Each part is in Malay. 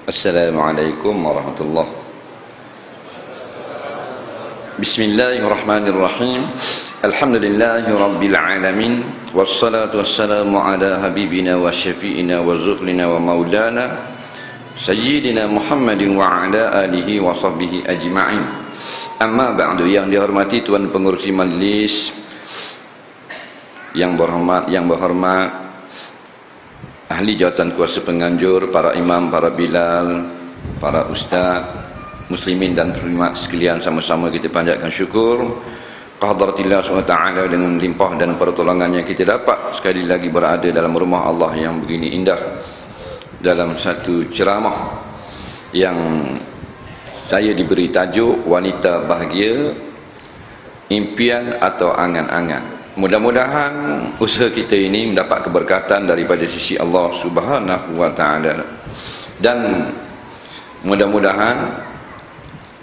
Assalamualaikum warahmatullahi. Bismillahirrahmanirrahim. Alhamdulillahi rabbil alamin. Wassalatu wassalamu ala habibina wa syafi'ina wa zuhlina wa maulana Sayyidina Muhammadin wa ala alihi wa sahbihi ajma'in. Amma ba'du. Yang dihormati Tuan Pengurusi Majlis, yang berhormat ahli jawatan kuasa penganjur, para imam, para bilal, para ustaz, muslimin dan muslimat sekalian, sama-sama kita panjatkan syukur kehadaratillah SWT dengan limpah dan pertolongannya kita dapat sekali lagi berada dalam rumah Allah yang begini indah, dalam satu ceramah yang saya diberi tajuk wanita bahagia, impian atau angan-angan. Mudah-mudahan usaha kita ini mendapat keberkatan daripada sisi Allah Subhanahu wa taala, dan mudah-mudahan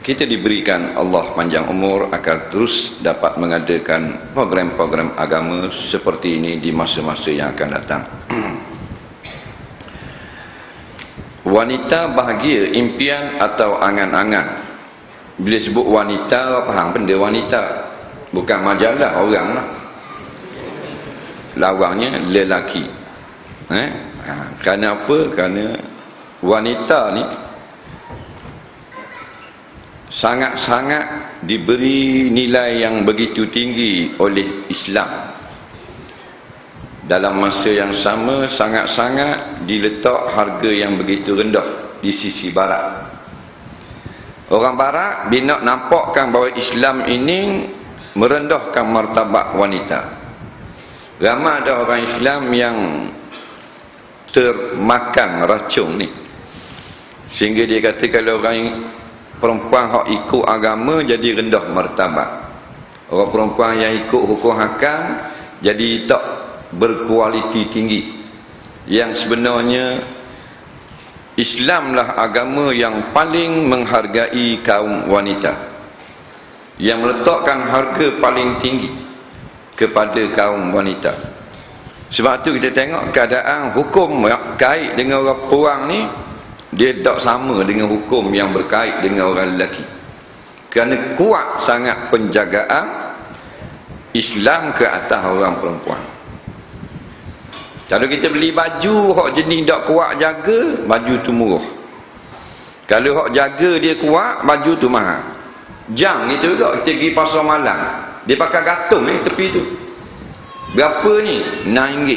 kita diberikan Allah panjang umur agar terus dapat mengadakan program-program agama seperti ini di masa-masa yang akan datang. Wanita bahagia, impian atau angan-angan. Bila sebut wanita, faham benda wanita, bukan majalah orang lah. Lawangnya lelaki. Kerana apa? Kerana wanita ni sangat-sangat diberi nilai yang begitu tinggi oleh Islam. Dalam masa yang sama sangat-sangat diletak harga yang begitu rendah di sisi barat. Orang barat bila nak nampakkan bahawa Islam ini merendahkan martabat wanita. Ramai ada orang Islam yang termakan racun ni, sehingga dia kata kalau orang perempuan hak ikut agama jadi rendah martabat, orang perempuan yang ikut hukum hakam jadi tak berkualiti tinggi. Yang sebenarnya Islamlah agama yang paling menghargai kaum wanita, yang meletakkan harga paling tinggi kepada kaum wanita. Sebab tu kita tengok keadaan hukum kait dengan orang perempuan ni, dia tak sama dengan hukum yang berkait dengan orang lelaki. Kerana kuat sangat penjagaan Islam ke atas orang perempuan. Kalau kita beli baju hak jenis tak kuat jaga, baju tu murah. Kalau hak jaga dia kuat, baju tu mahal. Jam itu juga, kita pergi pasar malam, dia pakai gantung ni tepi tu. Berapa ni? RM6.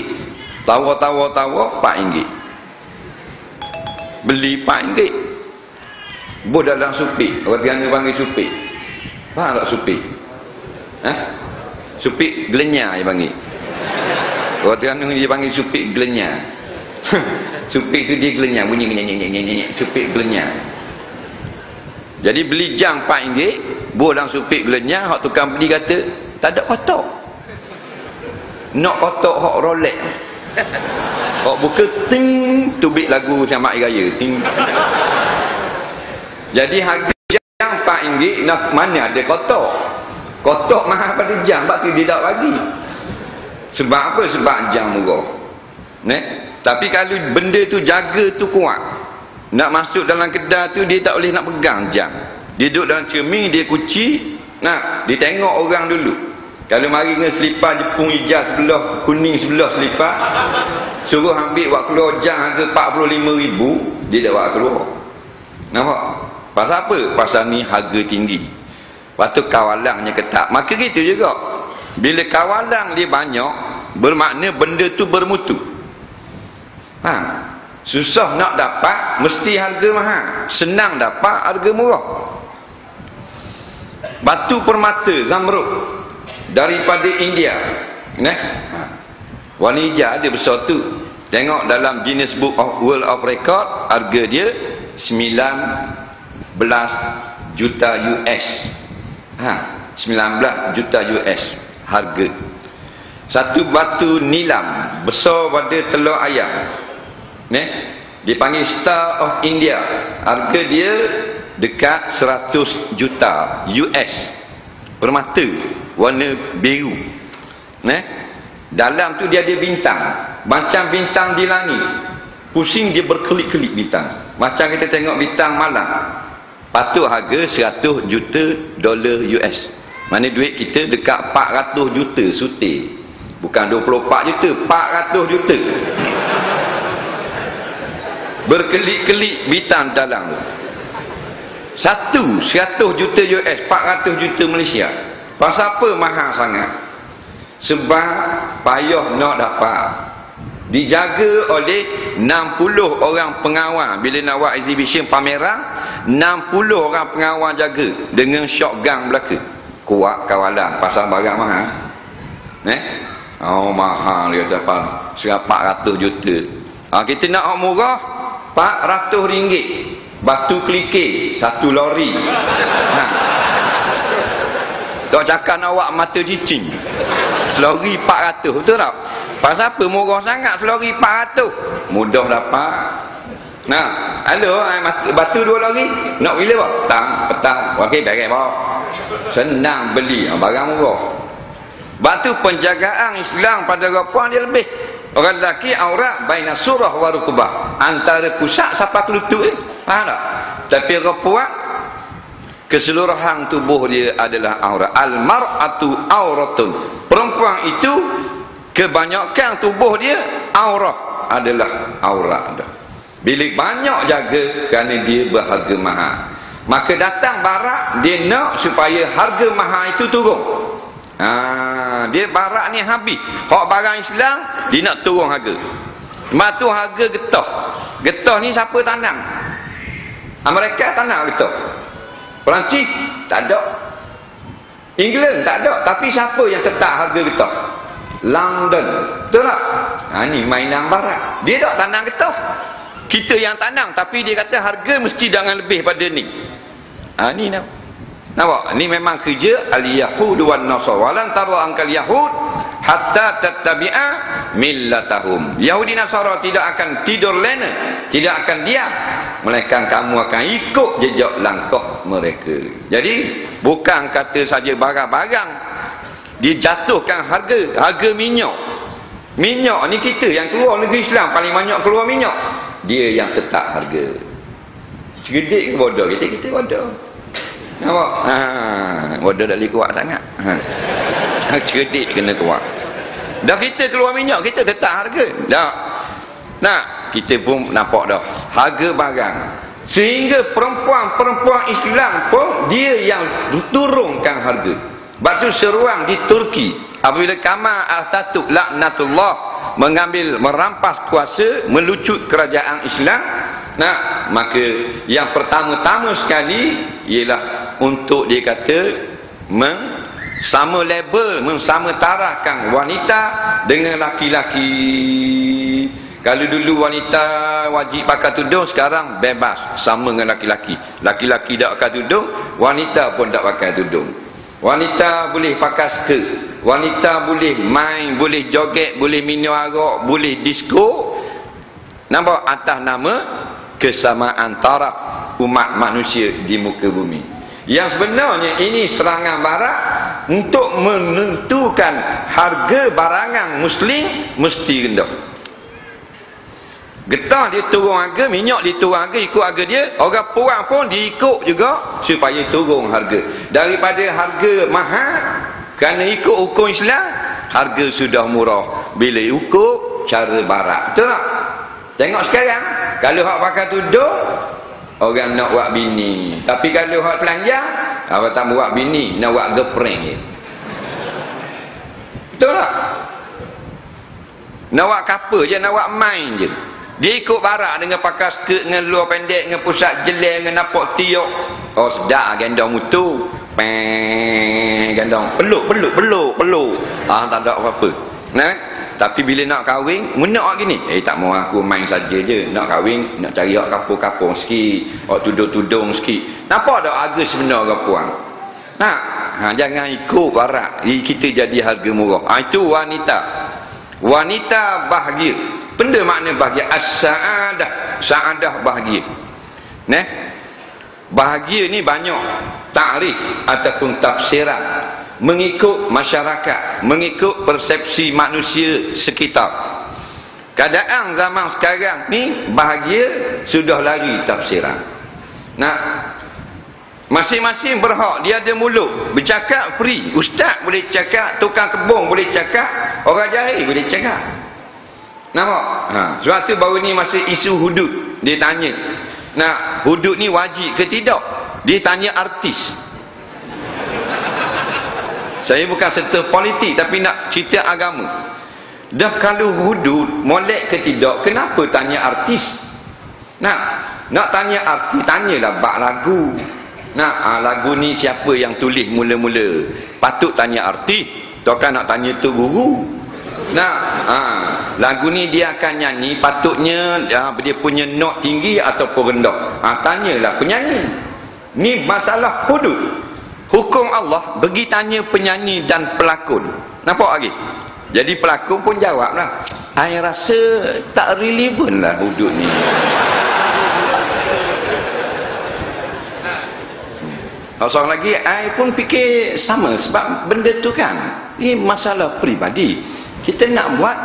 Tawa-tawa RM4. Beli RM4. Buat dalam supik. Orang Tiana panggil supik. Faham tak supik? Supik gelenyar dia panggil. Orang Tiana dia panggil supik gelenyar. Supik tu dia gelenyar, bunyi nyanyi-nyanyi, supik gelenyar. Jadi beli jam RM4, buat dalam supik gelenyar, hak tukang beli kata tak ada kotak. Nak kotak hak Rolex. Hak buka ting, tubik lagu Selamat Hari Raya ting. Jadi harga jam RM4, nak mana ada kotak? Kotak mahal pada jam, sebab tu dia tak bagi. Sebab apa? Sebab jam murah. Tapi kalau benda tu jaga tu kuat, nak masuk dalam kedai tu dia tak boleh nak pegang jam. Dia duduk dalam cermin, dia kunci, dia tengok orang dulu. Kalau mari dengan selipar Jepun hijau sebelah, kuning sebelah selipar, suruh ambil buat keluar jam harga RM45,000, dia dah buat keluar. Nampak? Pasal apa? Pasal ni harga tinggi. Lepas tu kawalangnya ketat. Maka gitu juga, bila kawalang dia banyak, bermakna benda tu bermutu. Susah nak dapat, mesti harga mahal. Senang dapat, harga murah. Batu permata zamrud daripada India, warna hijau dia besar tu. Tengok dalam Guinness Book of World of Record, harga dia 19 juta US. 19 juta US harga. Satu batu nilam besar pada telur ayam, dipanggil Star of India, harga dia dekat 100 juta US. Permata warna biru, dalam tu dia ada bintang, macam bintang di langit. Pusing dia berkelip-kelip bintang. Macam kita tengok bintang malam. Patut harga 100 juta dolar US. Mana duit kita dekat 400 juta sutir. Bukan 24 juta, 400 juta. Berkelip-kelip bintang dalam tu. 100 juta US, 400 juta Malaysia. Pasal apa mahal sangat? Sebab payah nak dapat. Dijaga oleh 60 orang pengawal. Bila nak buat exhibition pameran, 60 orang pengawal jaga dengan shotgun belaka. Kuat kawalan pasal barang mahal. Oh mahal dia kata 400 juta. Kita nak murah 400 ringgit. Batu kelikir 1 lori. Tak cakap nak buat mata cicing. Selori 400, betul tak? Pasal apa murah sangat selori 400? Mudah dapat. Halo, batu 2 lori. Nak bila apa? Petang. Okey, beres apa? Senang beli, barang murah. Batu penjagaan Islam pada perempuan dia lebih. Orang lelaki aurat baina surah wa rukbah. Antara pusat sampai ke lutut ni. Faham tak? Tapi perempuan keseluruhan tubuh dia adalah aurat. Al-mar'atu auratun. Perempuan itu kebanyakan tubuh dia aurat adalah aurat. Bila banyak jaga kerana dia berharga mahal. Maka datang barat dia nak supaya harga mahal itu turun. Dia barat ni habis. Hak barang Islam dia nak turun harga. Lepas tu harga getah. Getah ni siapa tanam? Amerika tanam getah. Perancis tak ada. England tak ada. Tapi siapa yang tetap harga getah? London. Betul tak? Ni mainan barat. Dia tak tanam getah. Kita yang tanam, tapi dia kata harga mesti jangan lebih pada ni. Ni nampak? Ni memang kerja al-yahud wan nasara. Walan tara angkal yahud hatta tattabi'a millatahum. Yahudi Nasara tidak akan tidur lena, tidak akan diam, melainkan kamu akan ikut jejak langkah mereka. Jadi bukan kata saja barang-barang dijatuhkan harga minyak. Minyak ni kita yang keluar negeri Islam paling banyak keluar minyak. Dia yang tetap harga. Cerdik ke bodoh? Kita bodoh. Nampak? Bodoh tak boleh kuat sangat. Cerdik kena kuat. Dah kita keluar minyak, kita tetap harga. Dah. Kita pun nampak dah. Harga barang. Sehingga perempuan-perempuan Islam pun dia yang turunkan harga. Sebab tu seruang di Turki. Apabila Kamal Atatürk laknatullah merampas kuasa, melucut kerajaan Islam, maka yang pertama-tama sekali ialah untuk dia kata sama label, mensamatarakan wanita dengan laki-laki. Kalau dulu wanita wajib pakai tudung, sekarang bebas sama dengan laki-laki. Laki-laki tak pakai tudung, wanita pun tak pakai tudung. Wanita boleh pakai skirt, wanita boleh main, boleh joget, boleh minum arak, boleh disco. Nampak? Atas nama kesamaan taraf umat manusia di muka bumi. Yang sebenarnya ini serangan barat untuk menentukan harga barangan muslim mesti rendah. Getah dia turun harga, minyak dia turun harga, ikut harga dia. Orang puang pun diikut juga supaya turun harga. Daripada harga mahal, kerana ikut hukum Islam, harga sudah murah bila ikut cara barat. Betul tak? Tengok sekarang, kalau hak pakai tudung, orang nak buat bini. Tapi kalau hak telanjang, apa tak buat bini, nak buat girlfriend je. Betul tak? Nak buat couple je, nak buat main je. Dia ikut barat dengan pakai skirt, dengan luar pendek, dengan pusat jelek, dengan nampak tiok. Oh sedap gendong mutu. Gendong peluk. Tak ada apa-apa. Tapi bila nak kahwin, menak gini. Tak mau aku main saja je. Nak kahwin, nak cari hak kapur-kapur sikit, hak tudung-tudung sikit. Nampak tak harga sebenar ke puang? Jangan ikut barat. Kita jadi harga murah. Itu wanita. Wanita bahagia. Benda makna bahagia as-sa'adah. Sa'adah bahagia. Bahagia ni banyak takrif ataupun tafsiran mengikut masyarakat, mengikut persepsi manusia sekitar. Keadaan zaman sekarang ni bahagia sudah lari tafsiran. Nah, masing-masing berhak, dia ada mulut, bercakap free. Ustaz boleh cakap, tukang kebun boleh cakap, orang jahil boleh cakap. Nampak? Sebab tu baru ni masa isu hudud, dia tanya. Nah, hudud ni wajib ke tidak? Dia tanya artis. Saya bukan serta politik tapi nak cerita agama. Dah kalau hudud molek ke tidak, kenapa tanya artis? Nak tanya artis, tanyalah bab lagu. Lagu ni siapa yang tulis mula-mula? Patut tanya artis, takkan nak tanya tu guru. Lagu ni dia akan nyanyi, patutnya dia punya not tinggi ataupun rendah. Tanyalah penyanyi. Ni masalah hudud. Hukum Allah bagi tanya penyanyi dan pelakon. Nampak lagi? Jadi pelakon pun jawablah, saya rasa tak relevan lah hudud ni. Seorang lagi, saya pun fikir sama. Sebab benda tu kan, ini masalah peribadi. Kita nak buat,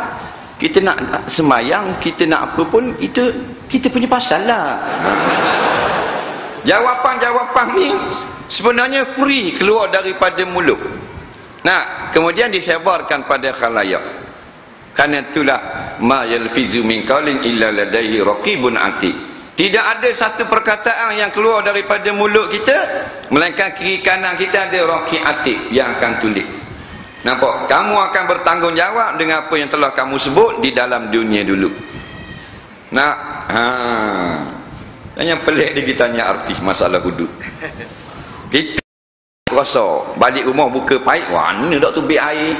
kita nak sembahyang, kita nak apa pun, itu kita punya pasal lah. Jawapan-jawapan ni sebenarnya free keluar daripada mulut. Kemudian disebarkan pada khalayak. Karena itulah ma yalfizu min qaulin illa ladaihi raqibun atid. Tidak ada satu perkataan yang keluar daripada mulut kita melainkan kiri kanan kita ada raqib atid yang akan tulis. Nampak? Kamu akan bertanggungjawab dengan apa yang telah kamu sebut di dalam dunia dulu. Yang pelik dia tanya artis masalah hudud. Kita rasa balik rumah buka paip, mana dak tu beg air.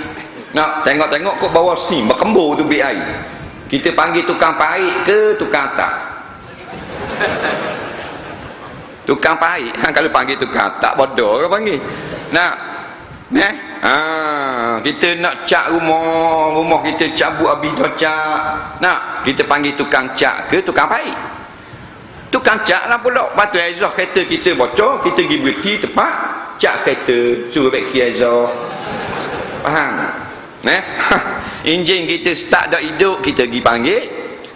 Tengok-tengok kok bawah sini berkembur tu beg air. Kita panggil tukang paip ke tukang atak? Tukang paip. Kalau panggil tukang atak bodoh ke panggil. Kita nak cat rumah kita cabut habis dah cat. Kita panggil tukang cat ke tukang paip? Tukang cat lah pula. Batu exhaust kereta kita bocor, kita pergi berhenti tepat, cat kereta, suruh beki exhaust. Faham? Enjin kita start dah hidup, kita pergi panggil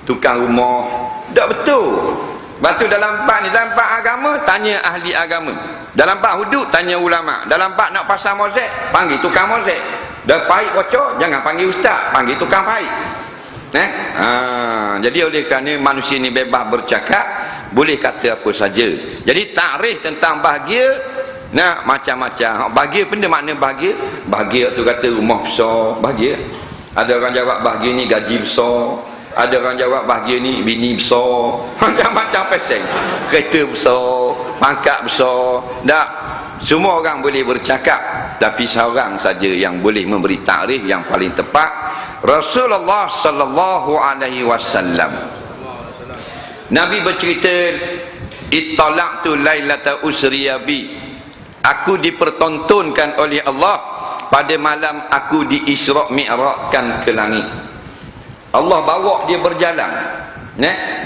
tukang rumah. Tak betul. Batu dalam bab ni, dalam bab agama tanya ahli agama. Dalam bab hudud tanya ulama. Dalam bab nak pasang mozek, panggil tukang mozek. Dah paip bocor, jangan panggil ustaz, panggil tukang paip. Jadi oleh kerana manusia ni bebas bercakap, boleh kata apa saja. Jadi takrif tentang bahagia macam-macam. Bahagia benda makna bahagia. Bahagia tu kata rumah besar, bahagia. Ada orang jawab bahagia ni gaji besar. Ada orang jawab bahagia ni bini besar. Macam-macam pasang. Kereta besar, pangkat besar. Tak. Semua orang boleh bercakap, tapi seorang saja yang boleh memberi takrif yang paling tepat, Rasulullah sallallahu alaihi wasallam. Nabi bercerita, ittala'tu lailata usriya bi. Aku dipertontonkan oleh Allah pada malam aku di Isra' Mi'rajkan ke langit. Allah bawa dia berjalan.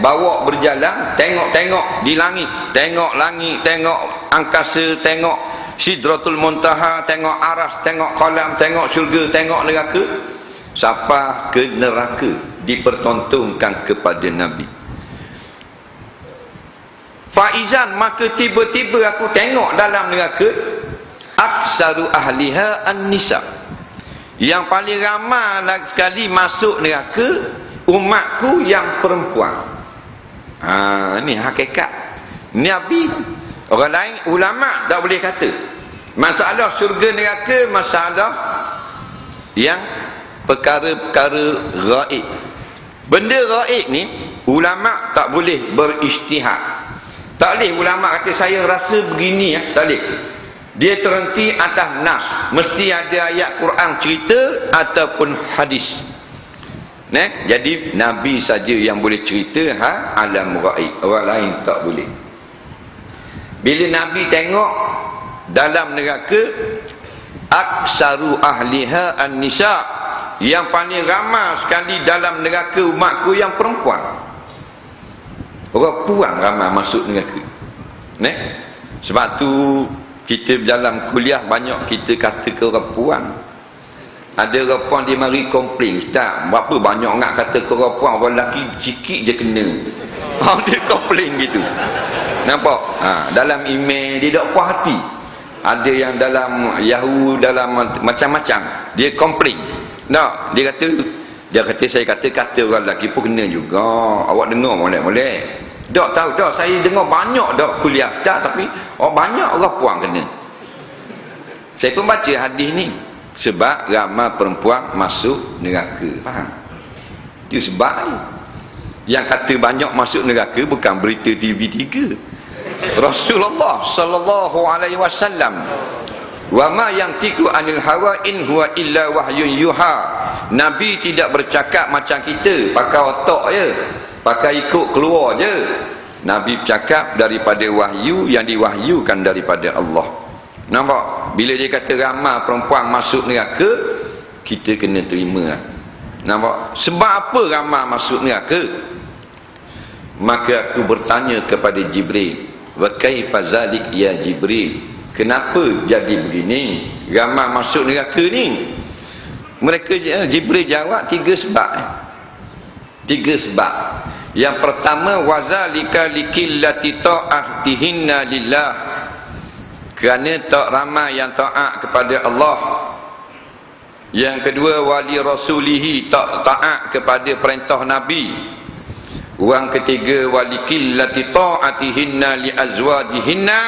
Bawa berjalan, tengok-tengok di langit, tengok langit, tengok angkasa, tengok Sidratul Muntaha, tengok aras, tengok qalam, tengok syurga, tengok neraka, sampai ke neraka dipertontonkan kepada Nabi. Faizan, maka tiba-tiba aku tengok dalam neraka, aksaru ahliha an-nisa. Yang paling ramai sekali masuk neraka umatku yang perempuan. Ini hakikat Nabi. Orang lain ulama tak boleh kata. Masalah syurga neraka masalah yang perkara-perkara gaib. Benda gaib ni ulama tak boleh berijtihad. Tak boleh ulama kata saya rasa begini tak boleh. Dia terhenti atas nas. Mesti ada ayat Quran cerita ataupun hadis. Jadi Nabi saja yang boleh cerita alam gaib. Orang lain tak boleh. Bila Nabi tengok dalam neraka, aksaru ahliha an-nisa, yang paling ramai sekali dalam neraka umatku yang perempuan. Orang puan ramai masuk neraka. Sebab tu kita dalam kuliah banyak kita kata ke orang puan. Ada orang puan dia mari komplain, "Ustaz, berapa banyak nak kata ke orang puan, orang lelaki sikit je kena." Dia komplain gitu. Nampak? Dalam email dia tak puas hati. Ada yang dalam Yahoo, dalam macam-macam dia komplain. Nah, dia kata saya kata orang lelaki pun kena juga. Awak dengar molek-molek. Tak tahu dah, saya dengar banyak dah kuliah tak, tapi banyak orang puan kena. Saya pun baca hadis ni. Sebab ramai perempuan masuk neraka. Faham? Itu sebab yang kata banyak masuk neraka bukan berita TV3. Rasulullah sallallahu alaihi wasallam, "Wa ma yantiqu anil hawa in huwa illa wahyun yuha." Nabi tidak bercakap macam kita, pakai otak je, pakai ikut keluar je. Nabi bercakap daripada wahyu yang diwahyukan daripada Allah. Nampak? Bila dia kata ramai perempuan masuk neraka, kita kena terima. Nampak? Sebab apa ramai masuk neraka? Maka aku bertanya kepada Jibril, "Wa kaifa zalik ya Jibril?" Kenapa jadi begini? Ramai masuk neraka ni. Jibril jawab 3 sebab. 3 sebab. Yang pertama, wazalika likillati ta'atihinna lillah. Kerana tak ramai yang taat kepada Allah. Yang kedua, wali rasulihi, tak taat kepada perintah Nabi. Yang ketiga, walikillati ta'atihinna li azwajihinna,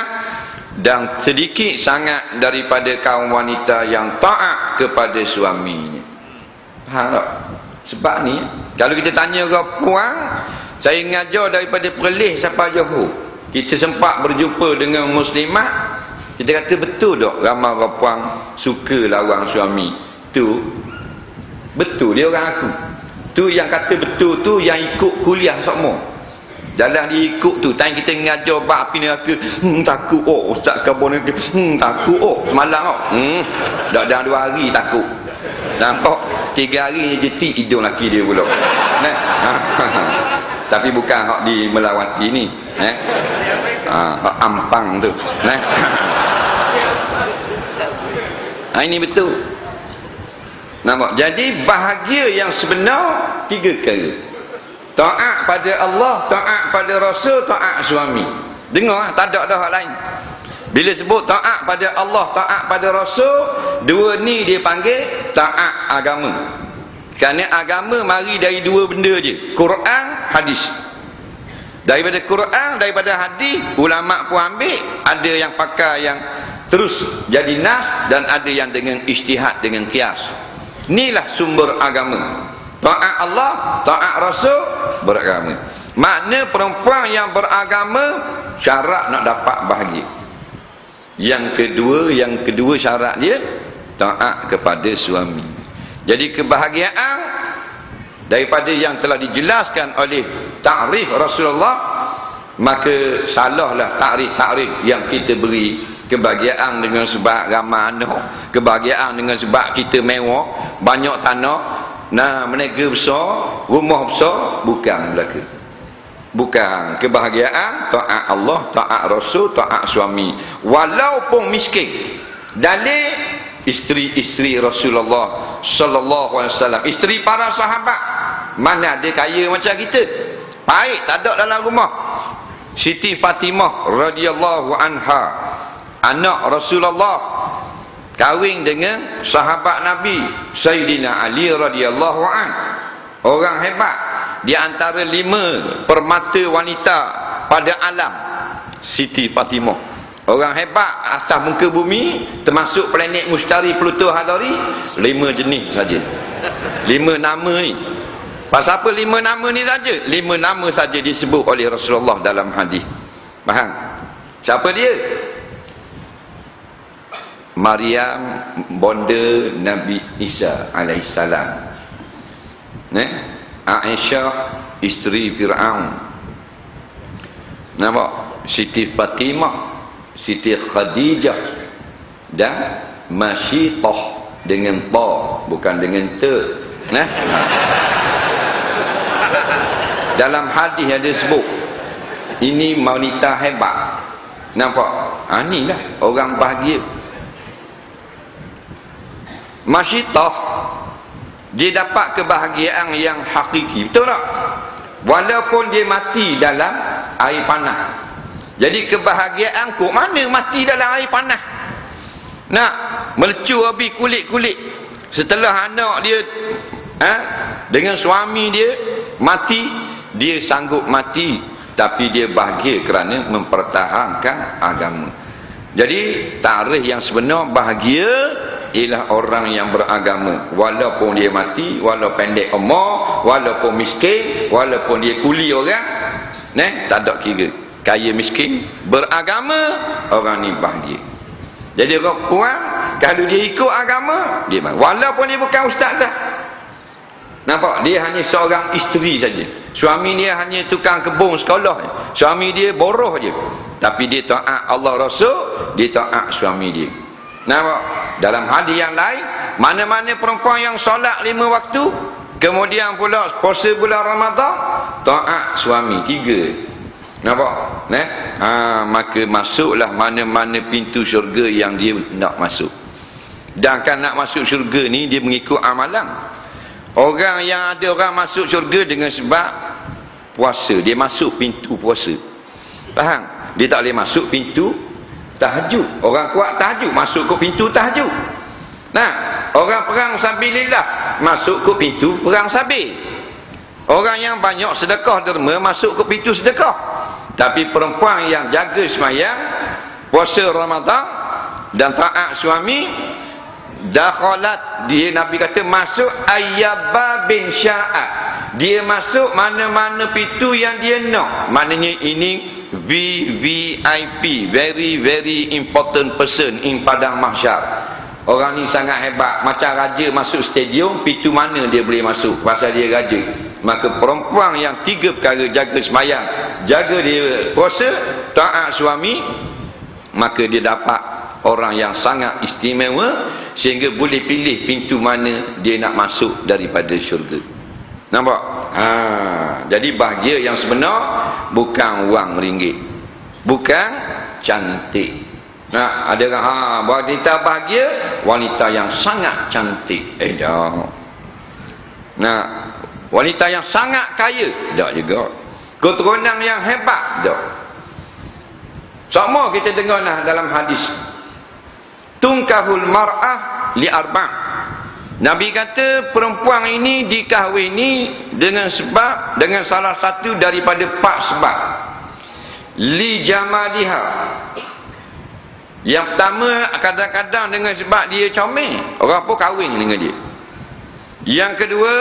dan sedikit sangat daripada kaum wanita yang taat kepada suaminya. Faham tak? Sebab ni, kalau kita tanya orang puan, saya ngajar daripada Perlis sampai Johor, kita sempat berjumpa dengan muslimat. Kita kata betul tak ramai orang puan suka lawan suami tu? Betul dia orang aku. Tu yang kata betul tu yang ikut kuliah semua. Jalan dia ikut tu. Tanya kita ngajar bab api neraka. Takut ustaz kabon ni. Takut semalam dah 2 hari takut. Nampak 3 hari jetik hidung laki dia pula. Tapi bukan hak di Melawati ni. Hak Ampang tu. Ini betul. Nampak? Jadi bahagia yang sebenar 3 perkara. Taat pada Allah, taat pada Rasul, taat suami. Dengar, tak ada dah hak lain. Bila sebut taat pada Allah, taat pada Rasul, 2 ni dia panggil taat agama. Kerana agama mari dari 2 benda je, Quran, hadis. Daripada Quran, daripada hadis, ulama pun ambil, ada yang pakai yang terus jadi nas, dan ada yang dengan ijtihad, dengan qiyas. Inilah sumber agama. Taat Allah, taat Rasul, beragama. Makna perempuan yang beragama syarat nak dapat bahagia. Yang kedua syarat dia taat kepada suami. Jadi kebahagiaan daripada yang telah dijelaskan oleh ta'rif Rasulullah, maka salahlah ta'rif yang kita beri. Kebahagiaan dengan sebab ramai anak, kebahagiaan dengan sebab kita mewah, banyak tanah, menega besar, rumah besar, bukan belaka. Bukan. Kebahagiaan taat Allah, taat Rasul, taat suami, walaupun miskin. Dalil isteri-isteri Rasulullah sallallahu alaihi wasallam, isteri para sahabat, mana ada kaya macam kita, baik tak ada dalam rumah. Siti Fatimah radhiyallahu anha, anak Rasulullah, kahwin dengan sahabat Nabi Sayyidina Ali radhiyallahu an. Orang hebat, di antara 5 permata wanita pada alam, Siti Fatimah. Orang hebat atas muka bumi, termasuk planet Mustari, Pluto, Hadari, 5 jenis saja. 5 nama ni. Pasal apa 5 nama ni saja? 5 nama saja disebut oleh Rasulullah dalam hadis. Faham? Siapa dia? Maryam, bonda Nabi Isa alaihissalam. Aisyah, isteri Fir'aun. Nampak? Siti Fatimah, Siti Khadijah, dan Masyitah dengan ta, bukan dengan te. Dalam hadis ada sebut ini wanita hebat. Nampak? Inilah orang bahagia. Masyitah dia dapat kebahagiaan yang hakiki. Betul tak? Walaupun dia mati dalam air panas. Jadi kebahagiaan kok mana mati dalam air panas? Nak melecu habis kulit-kulit. Setelah anak dia dengan suami dia mati, dia sanggup mati, tapi dia bahagia kerana mempertahankan agama. Jadi tarikh yang sebenar bahagia ialah orang yang beragama, walaupun dia mati, walaupun pendek umur, walaupun miskin, walaupun dia kuli orang, tak ada kira. Kaya miskin, beragama, orang ni bahagia. Jadi orang puan, kalau dia ikut agama, dia bahagia. Walaupun dia bukan ustaz sah. Nampak? Dia hanya seorang isteri saja. Suami dia hanya tukang kebun sekolah. Suami dia boroh je. Tapi dia taat Allah Rasul, dia taat suami dia. Nampak? Dalam hadis yang lain, mana-mana perempuan yang solat 5 waktu, kemudian pula puasa bulan Ramadan, taat suami 3. Nampak? Maka masuklah mana-mana pintu syurga yang dia nak masuk. Dan kan nak masuk syurga ni dia mengikut amalan. Orang yang ada orang masuk syurga dengan sebab puasa, dia masuk pintu puasa. Faham? Dia tak boleh masuk pintu tahajud. Orang kuat tahajud, masuk ke pintu tahajud. Orang perang sabilillah, masuk ke pintu perang sabil. Orang yang banyak sedekah derma, masuk ke pintu sedekah. Tapi perempuan yang jaga sembahyang, puasa Ramadan dan taat suami, dakhalat, dia Nabi kata masuk ayyaba bin sya'at. Dia masuk mana-mana pintu yang dia nak. Maknanya ini VVIP, very very important person in padang mahsyar. Orang ni sangat hebat. Macam raja masuk stadium, pintu mana dia boleh masuk, pasal dia raja. Maka perempuan yang 3 perkara, jaga sembahyang, jaga dia puasa, taat suami, maka dia dapat orang yang sangat istimewa, sehingga boleh pilih pintu mana dia nak masuk daripada syurga. Nampak? Jadi bahagia yang sebenar bukan wang ringgit, bukan cantik. Ada orang wanita bahagia, wanita yang sangat cantik. Wanita yang sangat kaya, tak juga. Keturunan yang hebat, tak. Sama kita dengar dalam hadis, tungkahul mar'ah li arba'. Nabi kata perempuan ini dikahwini dengan salah satu daripada 4 sebab. Li jamaliha. Yang pertama, kadang-kadang dengan sebab dia comel, orang pun kahwin dengan dia. Yang kedua,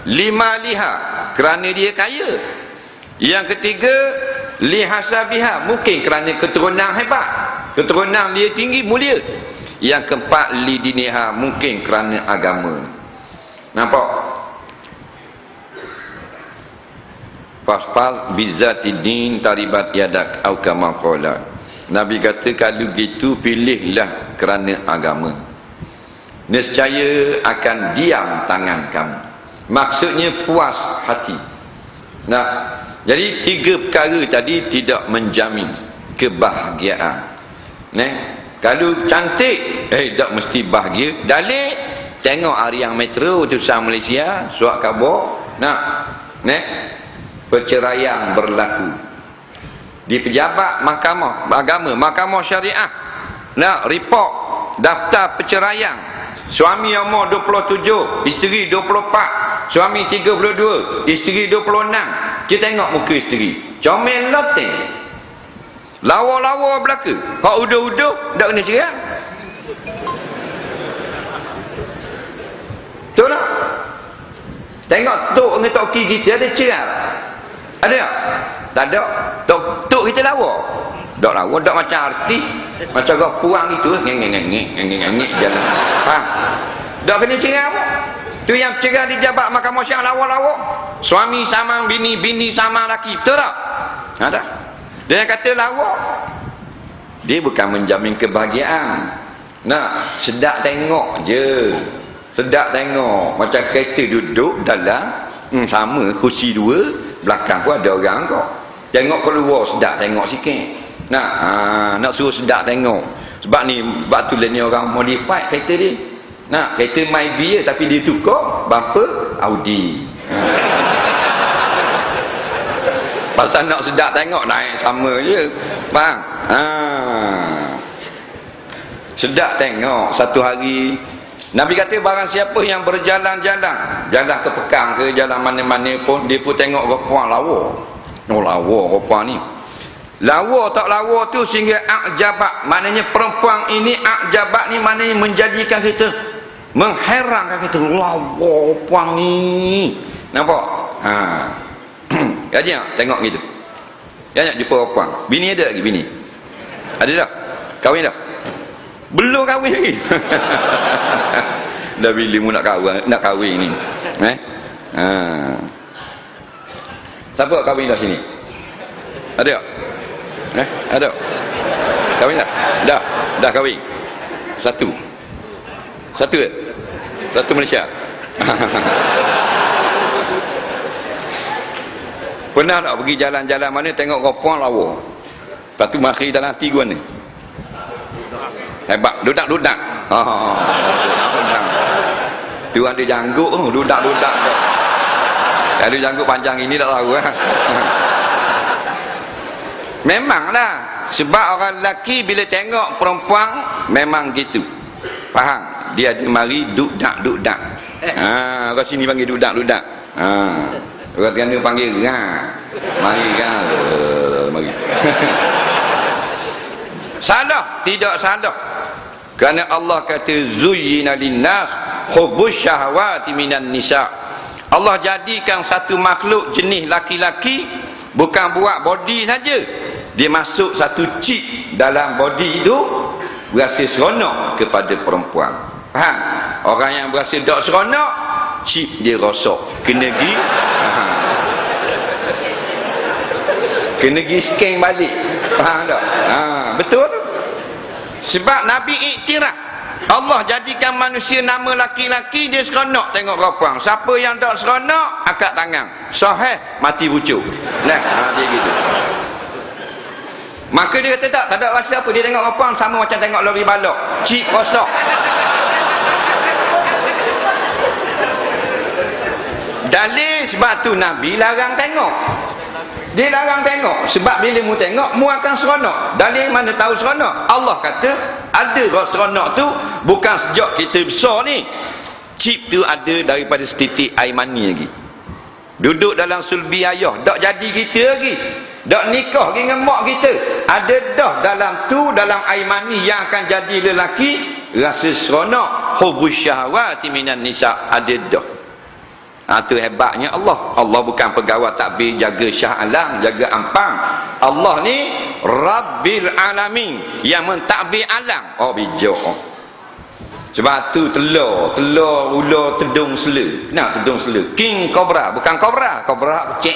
lima liha, kerana dia kaya. Yang ketiga, lihasabiha, mungkin kerana keturunan hebat, keturunan dia tinggi, mulia. Yang keempat, lidiniha, mungkin kerana agama. Nampak? Fasfal bizatidin taribat yadak au kama qala. Nabi kata kalau gitu pilihlah kerana agama, nescaya akan diam tangan kamu. Maksudnya puas hati. Jadi 3 perkara tadi tidak menjamin kebahagiaan. Kalau cantik, tak mesti bahagia. Dalil, tengok Harian Metro utusan Malaysia, surat khabar, perceraian berlaku. Di pejabat mahkamah agama, mahkamah syariah, report daftar perceraian. Suami umur 27, isteri 24, suami 32, isteri 26. Kita tengok muka isteri, comel loteng, lawa-lawa belaka. Hak uduh-uduh tak kena cerai. Betul tak? Tengok tok dengan tok kiri kita ada cerai. Ada tak? Tak ada. Tok kita lawa. Tak lawa, tak macam artis, macam kau puang itu, ngeng jalan. Tak kena cerai apa? Tu yang cerai di jabat mahkamah syariah lawa-lawa. Suami sama bini, bini sama laki. Betul tak? Ada. Dia kata lawa, dia bukan menjamin kebahagiaan. Sedap tengok je. Sedap tengok. Macam kereta duduk dalam sama kursi 2, belakang pun ada orang kau. Tengok keluar sedap tengok sikit. Nak suruh sedap tengok. Sebab ni, sebab tu ni orang modify kereta dia. Nah, kereta Myvi tapi dia tukar bumper Audi. Pasal nak sedap tengok naik sama je. Faham? Sedap tengok satu hari. Nabi kata barang siapa yang berjalan-jalan, jalan ke Pekang ke jalan mana-mana pun, dia pun tengok perempuan lawa. Oh, lawa perempuan ni. Lawa tak lawa tu sehingga akjabat. Maknanya perempuan ini akjabat ni maknanya menjadikan kita, mengherankan kita. Lawa perempuan ni. Nampak? Gaji tak? Tengok gitu. Banyak jumpa perempuan. Bini ada lagi bini? Ada dah? Kahwin dah? Belum kahwin lagi. Dah bila mu nak kahwin ni. Siapa kahwin dah sini? Ada tak? Ada. Kahwin dah? Dah kahwin. Satu ke? Satu Malaysia. Pernah tak pergi jalan-jalan mana tengok perempuan lawa? Lepas tu mari dalam hati gua ni. Hebat, dudak-dudak. Tu ada janggut, dudak-dudak. Kalau janggut panjang ini tak tahu. Memanglah, sebab orang lelaki bila tengok perempuan memang gitu. Faham? Dia ada mari dudak-dudak. Orang sini panggil dudak-dudak. Orang Terengganu panggil mari mari. Salah, tidak salah. Kerana Allah kata zuyyina linnas hubbus syahawati minan nisa. Allah jadikan satu makhluk jenis laki-laki bukan buat body saja. Dia masuk satu chip dalam body itu, berasa seronok kepada perempuan. Faham? Orang yang berasa tak seronok, chip dia rosak. Kena pergi scan balik. Faham tak? Betul tu. Sebab Nabi iktiraf, Allah jadikan manusia nama laki-laki, dia seronok tengok perempuan. Siapa yang tak seronok, angkat tangan. Sahih, mati pucuk. Nah, dia gitu. Maka dia kata tak ada rasa apa. Dia tengok perempuan sama macam tengok lori balok. Cip rosak. Dalil sebab tu Nabi larang tengok. Dia larang tengok sebab bila mu tengok mu akan seronok. Dalil mana tahu seronok? Allah kata ada rasa seronok tu bukan sejak kita besar ni. Chip tu ada daripada setitik air mani lagi. Duduk dalam sulbi ayah, dak jadi kita lagi. Dak nikah lagi dengan mak kita. Ada dah dalam tu, dalam air mani yang akan jadi lelaki, rasa seronok, hubbus syahawati minan nisa, ada dah. Itu hebatnya Allah. Allah bukan pegawai takbir jaga Shah Alam, jaga ampang. Allah ni Rabbil Alamin, yang mentadbir alam. Oh bijak. Sebab tu telur ular tedung sela. Kenapa tedung sela? King Cobra, bukan kobra. Kobra kecek.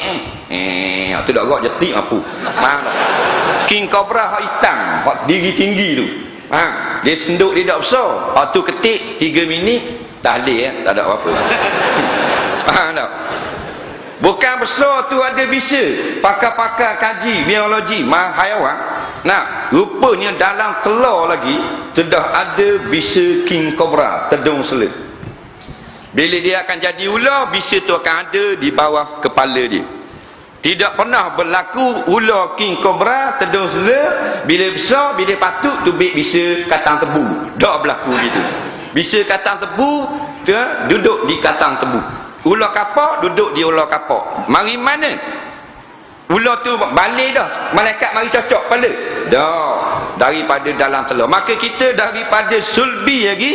Tu dak gak jetik apa. Faham tak? King Cobra hak hitam, hak diri tinggi tu. Faham? Dia tenduk dia tak besar. Hak tu ketik 3 minit tahlil tak ada apa-apa. Faham tak? Bukan besar tu ada bisa. Pakar-pakar kaji biologi haiwan. Nah, rupanya dalam telur lagi sudah ada bisa king cobra tedung sela. Bila dia akan jadi ular, bisa tu akan ada di bawah kepala dia. Tidak pernah berlaku ular king cobra tedung sela bila besar, bila patut tu bisa katang tebu. Tak berlaku gitu. Bisa katang tebu, dia duduk di katang tebu. Ular kapak duduk di ular kapak. Mari mana? Ular tu balik dah. Malaikat mari cocok kepala. Dah. Daripada dalam telur. Maka kita daripada sulbi lagi.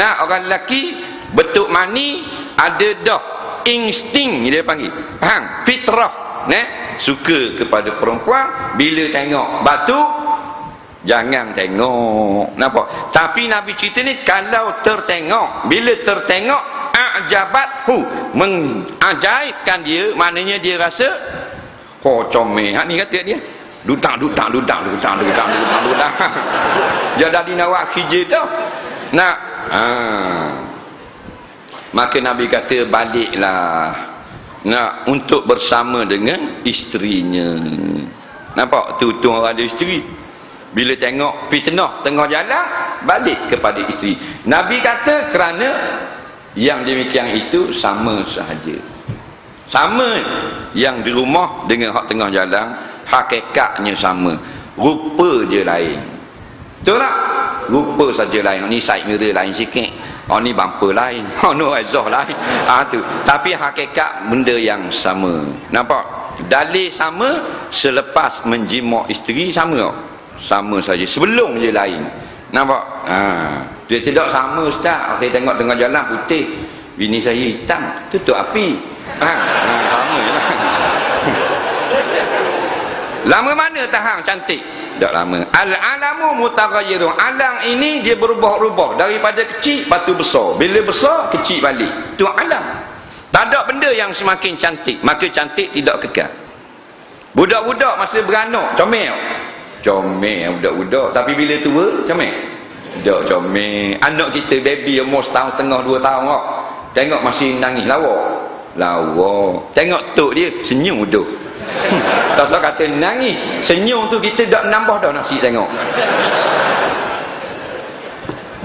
Nah, orang lelaki bentuk mani ada dah. Insting dia panggil. Faham? Fitrah. Suka kepada perempuan. Bila tengok batu, jangan tengok. Nampak? Tapi Nabi cerita ni kalau tertengok. Bila tertengok, ajabathu, mengajaibkan dia, maknanya dia rasa comel. Hak ni kata dia dudak. Jadi nawak khijir tu. Nak maka Nabi kata baliklah nak untuk bersama dengan isterinya. Nampak tu orang ada isteri. Bila tengok fitnah tengah jalan, balik kepada isteri. Nabi kata kerana yang demikian itu sama sahaja. Sama yang di rumah dengan hak tengah jalan, hakikatnya sama. Rupa je lain. Betul tak? Rupa saja lain. Ni side mirror lain sikit. Oh ni bumper lain. Oh no exhaust lain. Tu. Tapi hakikat benda yang sama. Nampak? Dalil sama, selepas menjimak isteri sama tak? Sama saja. Sebelum je lain. Nampak? Dia tidak sama ustaz. Saya tengok tengah jalan putih. Bini saya hitam. Tutup api. Sama je lah. Lama mana tahan cantik? Tak lama. Al-alamu mutaghayyirun. Alam ini dia berubah-ubah. Daripada kecil, lepas tu besar. Bila besar, kecil balik. Itu alam. Tak ada benda yang semakin cantik. Maka cantik tidak kekal. Budak-budak masa beranak, comel. Comel budak-budak. Tapi bila tua, comel. Tak comel. Anak kita, baby, umur 1.5 tahun, 2 tahun. Tengok masih nangis. Lawa. Tengok tok dia, senyum udah. Tak usah kata nangis. Senyum tu kita dah nambah dah nasi tengok.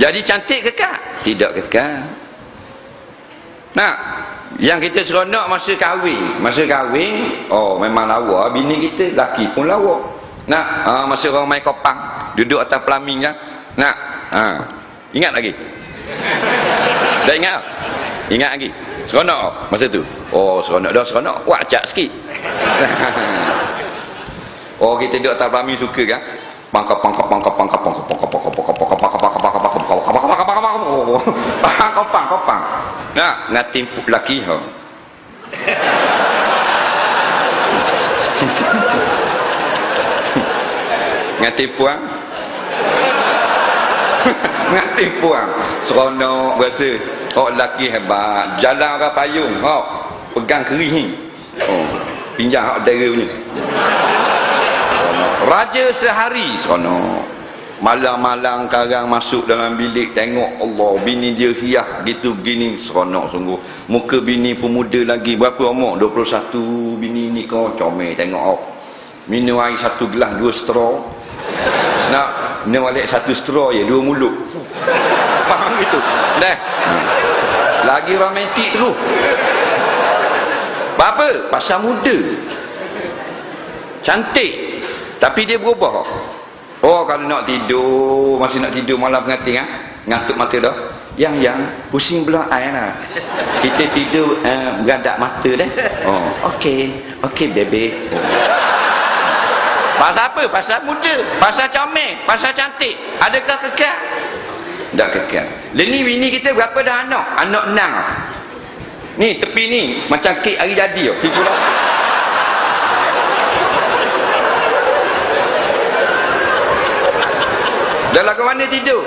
Jadi cantik kekal? Tidak kekal. Nah, yang kita seronok masa kahwin. Masa kahwin, oh memang lawa. Bini kita, laki pun lawa. Nah, masa orang main kopang, duduk atas pelamin kan. Nah, ingat lagi? Dah ingat? Ingat lagi? Seronok masa tu? Oh seronok dah, seronok. Wajak sikit. Oh kita duduk atas pelamin suka kan? Pangkap. Nah, ngatim laki ha. Ngatim puang. Ngatim puang. Seronok berasa. Oh lelaki hebat. Jalan orang payung. Oh, pegang keris ni. Oh, pinjam hak dera punya. Raja sehari seronok. Malam-malam karang masuk dalam bilik tengok Allah, bini dia hias gitu begini, seronok sungguh. Muka bini pemuda lagi, berapa umur? 21 bini ni kau comel tengok oh. Minum air 1 gelas 2 straw. Nak minum balik 1 straw je 2 mulut. Faham gitu? Dah. Lagi romantik terus. Apa? Pasal muda. Cantik. Tapi dia berubah. Oh kalau nak tidur, masih nak tidur malam pengantin ngantuk mata dah. Yang pusing belah air lah. Kita tidur beradak mata dah. Oh, okey bebe. Pasal apa? Pasal muda, pasal comel, pasal cantik. Adakah kekal? Tak kekal. Ni bini kita berapa dah anak? Anak 6. Ni tepi ni macam kek hari jadi tidur lah. Dah lah ke mana tidur?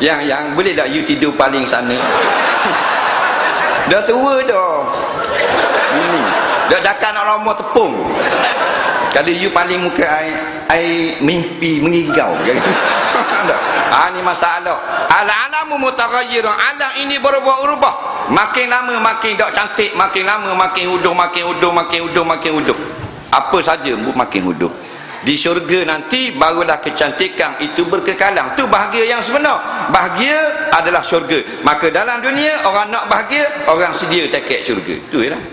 Yang boleh tak you tidur paling sana? Dah tua dah. Ini. Dah cakap nak lama tepung. Kalau you paling muka air mimpi mengigau. Ni masalah. Al-alamu mutaghayyirun. Alam ini berubah-ubah. Makin lama makin tak cantik, makin lama makin huduh. Apa saja makin huduh. Di syurga nanti barulah kecantikan itu berkekalan. Itu bahagia yang sebenar. Bahagia adalah syurga. Maka dalam dunia orang nak bahagia, orang sedia tiket syurga. Itu je lah.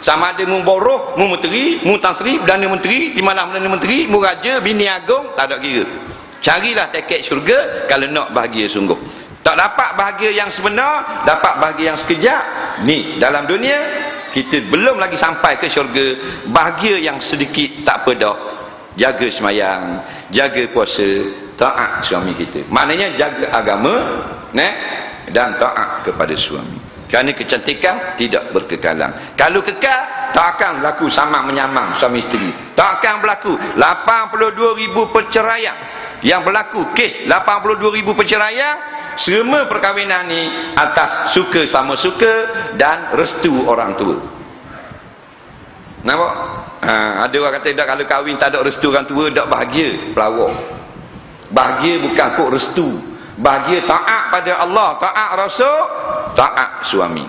Sama ada mu boroh, mu menteri, mu tansri, Perdana Menteri, di malam Perdana Menteri, mu raja, bini agung, tak ada kira. Carilah tiket syurga kalau nak bahagia sungguh. Tak dapat bahagia yang sebenar, dapat bahagia yang sekejap. Ni dalam dunia kita belum lagi sampai ke syurga. Bahagia yang sedikit tak apa dah. Jaga semayang, jaga puasa, taat suami kita. Maknanya jaga agama dan taat kepada suami. Kerana kecantikan tidak berkekalan. Kalau kekal, tak akan berlaku sama menyamang suami isteri. Tak akan berlaku 82,000 perceraian. Yang berlaku kes 82,000 perceraian, semua perkahwinan ni atas suka sama suka dan restu orang tua. Nampak? Ada orang kata dah kalau kahwin tak ada restu orang tua tak bahagia, pelawak. Bahagia bukan kok restu. Bahagia taat pada Allah, taat Rasul, taat suami.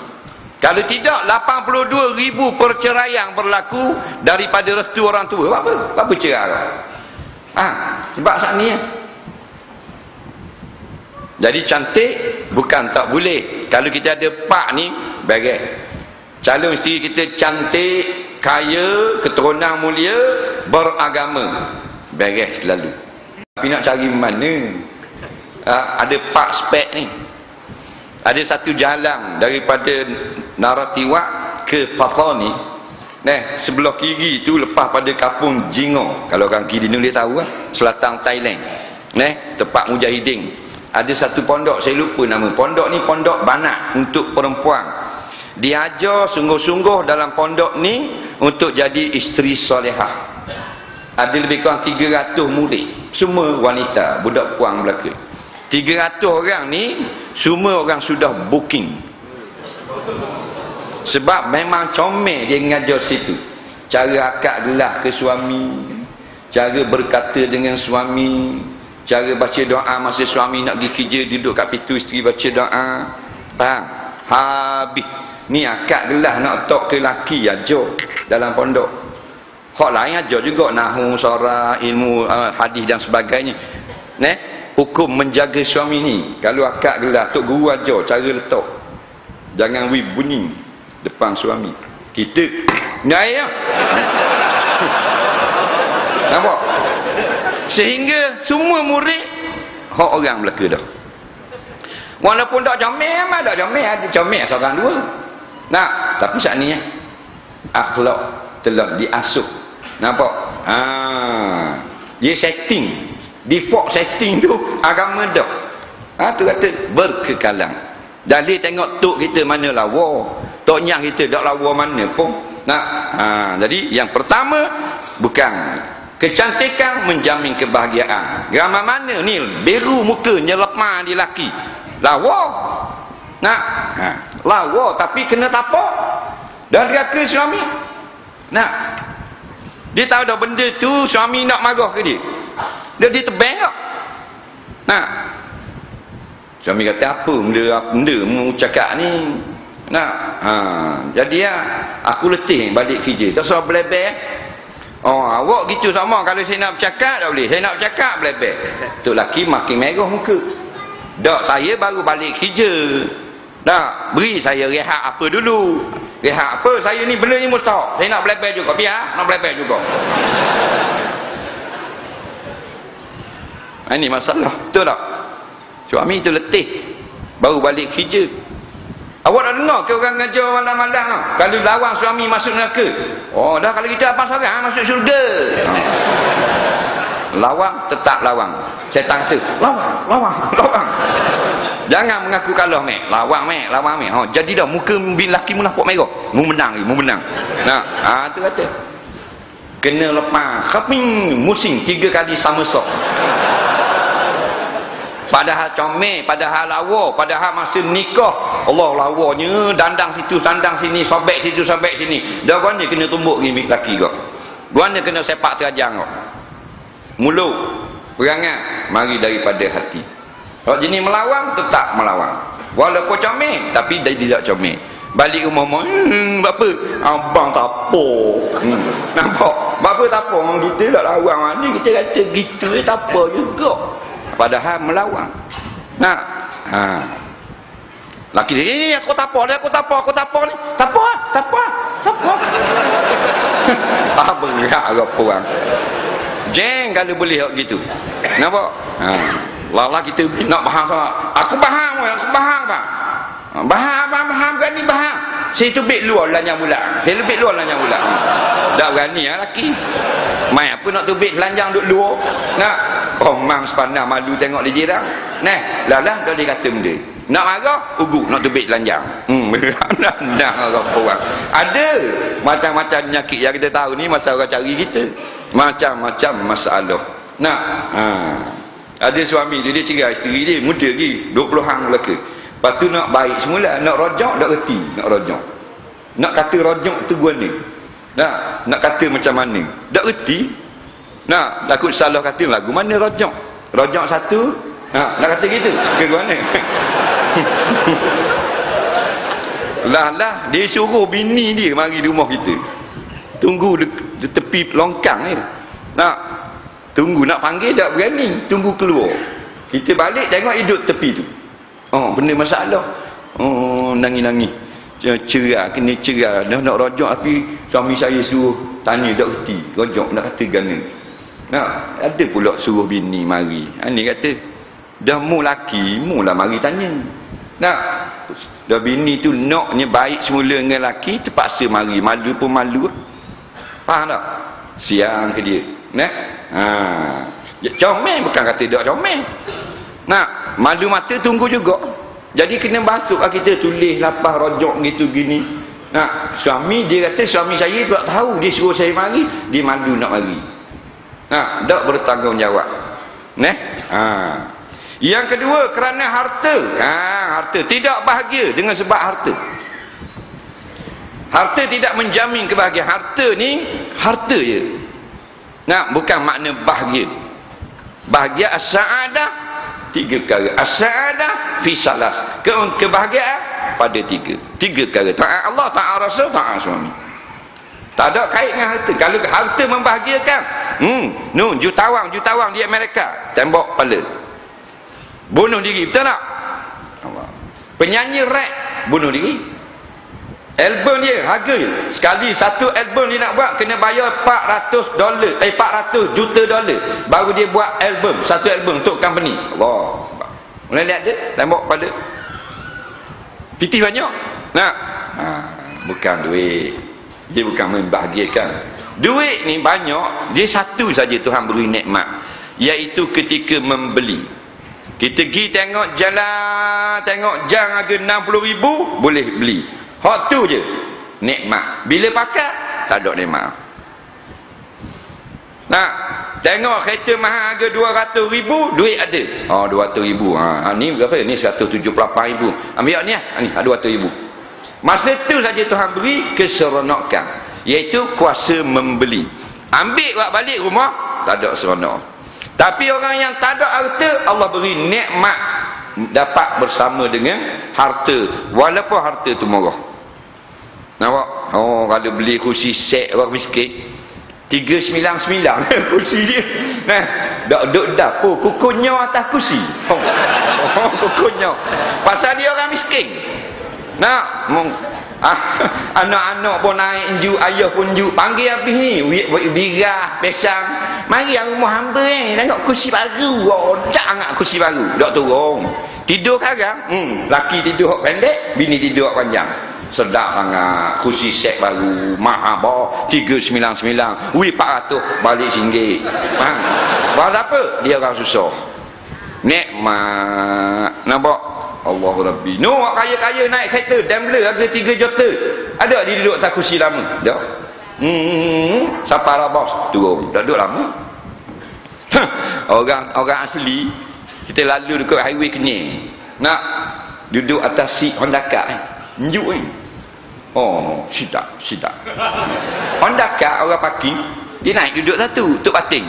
Kalau tidak 82,000 perceraian berlaku daripada restu orang tua. Apa cerai? Sebab saat ni jadi cantik bukan tak boleh. Kalau kita ada pak ni beres. Calon isteri kita cantik, kaya, keturunan mulia, beragama, beres selalu. Tapi nak cari mana? Ada pak spek ni. Ada satu jalan daripada Naratiwak ke Pathani. Sebelah kiri tu lepas pada kampung Jingor. Kalau orang kiri ni dia tahu selatan Thailand. Tempat mujahidin. Ada satu pondok, saya lupa nama. Pondok ni pondok Banat untuk perempuan. Dia ajar sungguh-sungguh dalam pondok ni untuk jadi isteri solehah. Ada lebih kurang 300 murid. Semua wanita, budak puang belaka. 300 orang ni semua orang sudah booking. Sebab memang comel dia mengajar situ. Cara akad gelah ke suami, cara berkata dengan suami, cara baca doa masa suami nak pergi kerja, duduk kat pintu isteri baca doa. Faham? Habis. Ni akad gelah nak tok ke laki ajar dalam pondok. Hak lain ajar juga nahwu, sarah, ilmu hadis dan sebagainya. Hukum menjaga suami ni. Kalau akad gelah tok guru ajar cara letak. Jangan bunyi depan suami. Kita nyai nampak? Sehingga semua murid hak orang belaka dah. Walaupun tak comel, ada comel seorang dua. Tapi saat ni akhlak telah diasuh. Nampak? Dia setting, default setting tu agama dah. Tu kata berkekalan. Dalil tengok tok kita mana lawa, tok nyang kita dak lawa mana pun. Jadi yang pertama bukan kecantikan menjamin kebahagiaan. Gambar mana ni biru mukanya lemah di laki. Lawa. Lawa tapi kena tapak dan raka suami. Dia tahu dah benda tu suami nak marah ke dia. Dia ditebang tak? Suami kata apa benda mu cakap ni. Jadi aku letih balik kerja. Tak usah belebel. Awak gitu sama. Kalau saya nak bercakap tak boleh. Saya nak bercakap belebel. Tok laki makin merah muka. Tak, saya baru balik kerja. Beri saya rehat apa dulu. Rehat apa? Saya ni benda ni mustahak. Saya nak belebel juga. Biar nak belebel juga. Ini masalah. Betul tak? Suami tu letih. Baru balik kerja. Awak dah dengar ke orang ngajar malam-malam lah? Kalau lawan suami masuk neraka. Dah kalau kita apa seorang masuk syurga. Lawang tetap lawang. Setan tu lawang. Jangan mengaku kalah lawang jadi dah muka bin laki mu nampak merah. Mu menang. Tu kata kena lepas kaping musim 3 kali sama sok. Padahal comel, padahal lawa, padahal masa nikah Allah lawanya, dandang situ, dandang sini, sobek situ, sobek sini. Dah guanya kena tumbuk gimik laki kau. Guanya kena sepak terajang kau. Mulut, perangai, mari daripada hati. Kalau jenis melawang, tetap melawang. Walaupun comel, tapi dia tidak comel. Balik rumah, bapa, abang tapo. Nampak? Bapa tapo, kita tak lawang. Ni kita kata gitu, tapo juga. Padahal melawan. Laki dia ni aku tapo ni. Tapo. Berat agak orang. Jeng kalau boleh gitu. Nampak? Lala kita nak faham tak? Aku faham bang. Faham kan ni faham. Saya tubik luar lanyang bulat. Tak berani laki. Mai apa nak tubik telanjang duduk luar. Mang sepandang malu tengok dia jiran. Lah dah dia kata benda. Nak marah, ugu nak tubik telanjang. Orang. Ada macam-macam penyakit yang kita tahu ni masa orang cari kita. Macam-macam masalah. Ada suami dia cerai isteri dia muda lagi 20-an belaka. Lepas tu nak baik semula, nak rojak tak reti, nak rojak. Nak kata rojak tu guna. Nak kata macam mana? Tak reti. Takut salah kata lagu mana rojak. Rojak satu, nak kata gitu. Ke mana? Lah dia suruh bini dia mari di rumah kita. Tunggu di tepi longkang ni. Tunggu nak panggil tak berani, tunggu keluar. Kita balik tengok hidup tepi tu. Oh, benda masalah. Oh, nangis-nangis. Cerai, kena cerai. Dah nak rojak tapi suami saya suruh tanya dak reti. Rojak nak kata gana. Nah, ada pula suruh bini mari. Ni kata dah mu laki, mu lah mari tanya. Nah, dah bini tu naknya baik semula dengan laki, terpaksa mari. Malu pun malu. Faham tak? Siang ke dia. Nah. Comel bukan kata dak comel. Nah, malu mata tunggu juga. Jadi kena basuhlah kita, tulis lapah rojak gitu gini. Nah, suami dia kata suami saya tak tahu, dia suruh saya mari, dia malu nak mari. Nah, tak bertanggungjawab. Nah, yang kedua kerana harta. Harta tidak bahagia dengan sebab harta. Harta tidak menjamin kebahagiaan. Harta ni harta je. Nah, bukan makna bahagia. Bahagia as-sa'adah 3 perkara. As-sa'adah fi salas. Kebahagiaan pada 3 perkara. Taat Allah, taat Rasul, taat suami. Tak ada kait dengan harta. Kalau harta membahagiakan, jutawan di Amerika tembok kepala, bunuh diri, betul tak? Penyanyi rap bunuh diri. Album dia harga sekali satu album dia nak buat kena bayar $400 $400 baru dia buat album, satu album untuk company. Allah. Boleh lihat dia tembok pada piti banyak. Nah, bukan duit. Dia bukan membahagiakan. Duit ni banyak, dia satu saja Tuhan beri nikmat, iaitu ketika membeli. Kita pergi tengok jalan, tengok jam harga 60,000 boleh beli. Hak tu je nikmat. Bila pakai tak ada nikmat. Nah, tengok kereta mahal harga 200,000, duit ada. 200,000. Ni berapa? Ni 178,000. Ambil ni ni 200,000. Masa tu saja Tuhan beri keseronokan, iaitu kuasa membeli. Ambil buat balik rumah tak ada seronok. Tapi orang yang tak ada harta, Allah beri nikmat dapat bersama dengan harta, walaupun harta tu murah. Nampak? Kalau beli kursi set orang miskin 399 kursi dia. Nah, duduk dapur kukunya atas kursi. Kukunya. Pasal dia orang miskin. Nah, anak-anak pun naik injuk, ayah pun injuk, panggil habis ni birah, pesang, mari rumah hamba tengok kursi baru. Jangan kursi baru, dok turun tidur sekarang. Laki tidur pendek, bini tidur panjang. Sedap sangat. Kursi set baru, mahal bah 399, 400 balik RM1. Faham? Buat apa? Dia orang susah. Nikmat. Nampak? Allah Rabbi. Orang kaya-kaya naik kereta Daimler harga 3 juta. Ada dia duduk atas kursi lama? Tak. Siapa lah bos? Turun. Tak duduk lama. Orang asli kita lalu dekat highway Kenyir, nak duduk atas seat Honda Car njuk ni. Sidak. Honda Car orang parking, dia naik duduk satu untuk bating.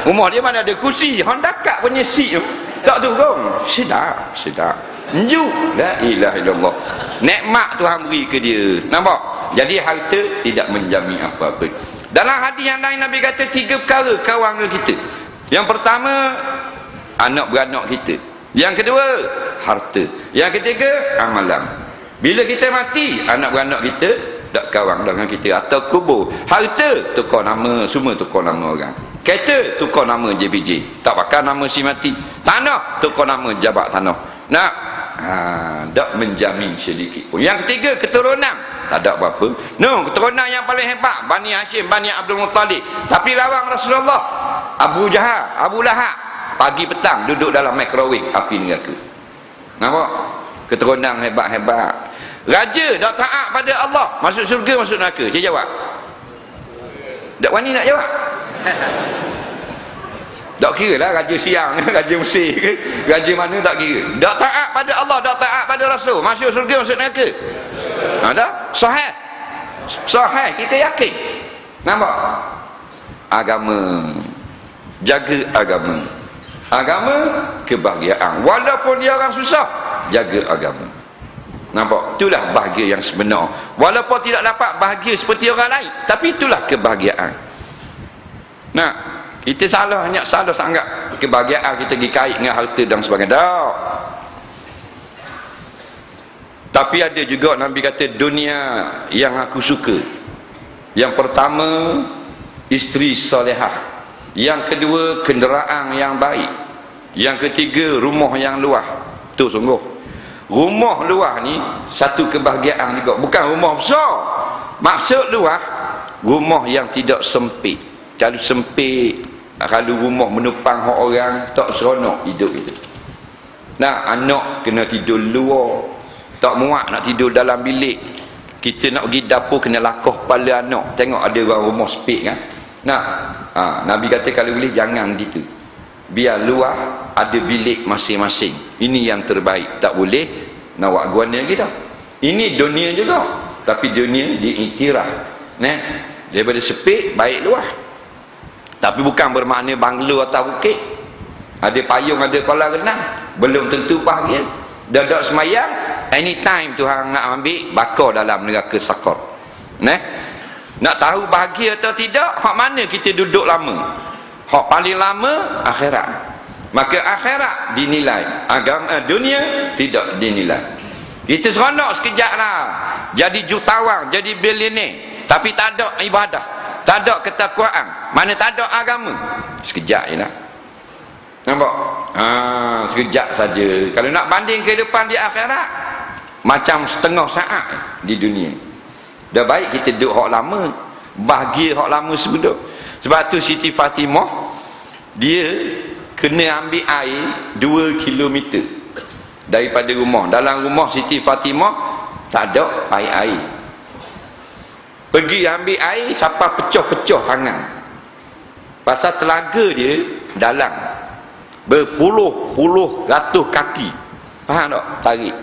Rumah dia mana ada kursi, Honda Car punya seat tu tak turun. Sidak. Njuk. La ilaha illallah. Nikmat Tuhan beri ke dia. Nampak? Jadi harta tidak menjamin apa-apa. Dalam hadis yang lain Nabi kata 3 perkara kawangan kita. Yang pertama, anak beranak kita. Yang kedua, harta. Yang ketiga, amalan. Bila kita mati, anak beranak kita tak kawan dengan kita. Atau kubur, harta tukar nama, semua tukar nama orang. Kereta tukar nama JPJ, tak pakai nama si mati. Tanah tukar nama jabat tanah. Nak tak menjamin sedikit pun. Yang ketiga, keturunan tak ada apa-apa. Keturunan yang paling hebat Bani Hashim, Bani Abdul Muttalib. Tapi lawang Rasulullah, Abu Jahal, Abu Lahab, pagi petang duduk dalam microwave api neraka. Nampak? Keturunan hebat-hebat. Raja tak taat pada Allah, masuk syurga, masuk neraka. Saya jawab. Tak wani nak jawab. Tak kira lah raja siang, raja Mesir ke, raja mana tak kira. Tak taat pada Allah, tak taat pada Rasul, masuk syurga, masuk neraka. Ada? Sahih, kita yakin. Nampak? Agama. Jaga agama. Agama, kebahagiaan. Walaupun dia orang susah, jaga agama. Nampak? Itulah bahagia yang sebenar. Walaupun tidak dapat bahagia seperti orang lain, tapi itulah kebahagiaan. Nah, kita salah sangat kebahagiaan kita pergi kait dengan harta dan sebagainya. Tak. Tapi ada juga Nabi kata dunia yang aku suka. Yang pertama, isteri solehah. Yang kedua, kenderaan yang baik. Yang ketiga, rumah yang luas. Tu sungguh. Rumah luas ni satu kebahagiaan juga. Bukan rumah besar. Maksud luas, rumah yang tidak sempit. Kalau sempit, kalau rumah menupang orang, tak seronok hidup itu. Nah, anak kena tidur luar. Tak muak nak tidur dalam bilik. Kita nak pergi dapur kena lakoh kepala anak. Tengok ada orang rumah sempit kan. Nah, Nabi kata kalau boleh jangan gitu. Biar luar ada bilik masing-masing. Ini yang terbaik. Tak boleh nak buat guana kita. Ini dunia juga. Tapi dunia diiktiraf. Nah, daripada sempit baik luar. Tapi bukan bermakna banglo atau bukit. Ada payung, ada kolam renang. Belum tentu bahagia. Dadak semayang, anytime Tuhan nak ambil, bakar dalam neraka sakar. Nak tahu bahagia atau tidak, hak mana kita duduk lama? Hak paling lama, akhirat. Maka akhirat dinilai. Agama dunia tidak dinilai. Kita seronok sekejap lah. Jadi jutawan, jadi bilioner. Tapi tak ada ibadah. Tak ada ketakwaan. Mana tak ada agama. Sekejap je lah. Nampak? Sekejap saja. Kalau nak banding kehidupan di akhirat, macam setengah saat di dunia. Dah baik kita duduk hak lama, bahagia hak lama sebelum. Sebab tu Siti Fatimah dia kena ambil air 2 kilometer daripada rumah. Dalam rumah Siti Fatimah tak ada air. Pergi ambil air sampai pecah-pecah tangan. Pasal telaga dia dalam berpuluh-puluh ratus kaki. Faham tak? Tarik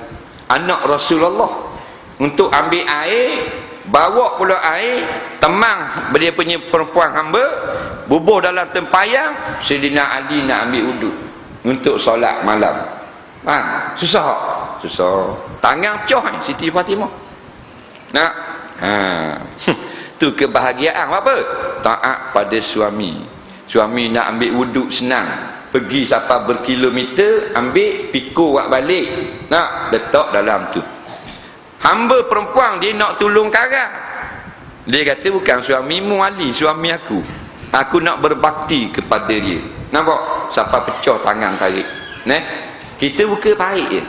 anak Rasulullah untuk ambil air, bawa pula air, temang dia punya perempuan hamba, bubuh dalam tempayang. Sayyidina Ali nak ambil wuduk untuk solat malam. Faham? Susah. Tangan pecah Siti Fatimah. Nak? Tu kebahagiaan apa? Taat pada suami. Suami nak ambil wuduk senang. Pergi sampai berkilometer, ambil, pikul buat balik. Nak letak dalam tu. Hamba perempuan dia nak tolong karang. Dia kata bukan suamimu Ali, suami aku. Aku nak berbakti kepada dia. Nampak? Sampai pecah tangan tarik. Kita buka baik je.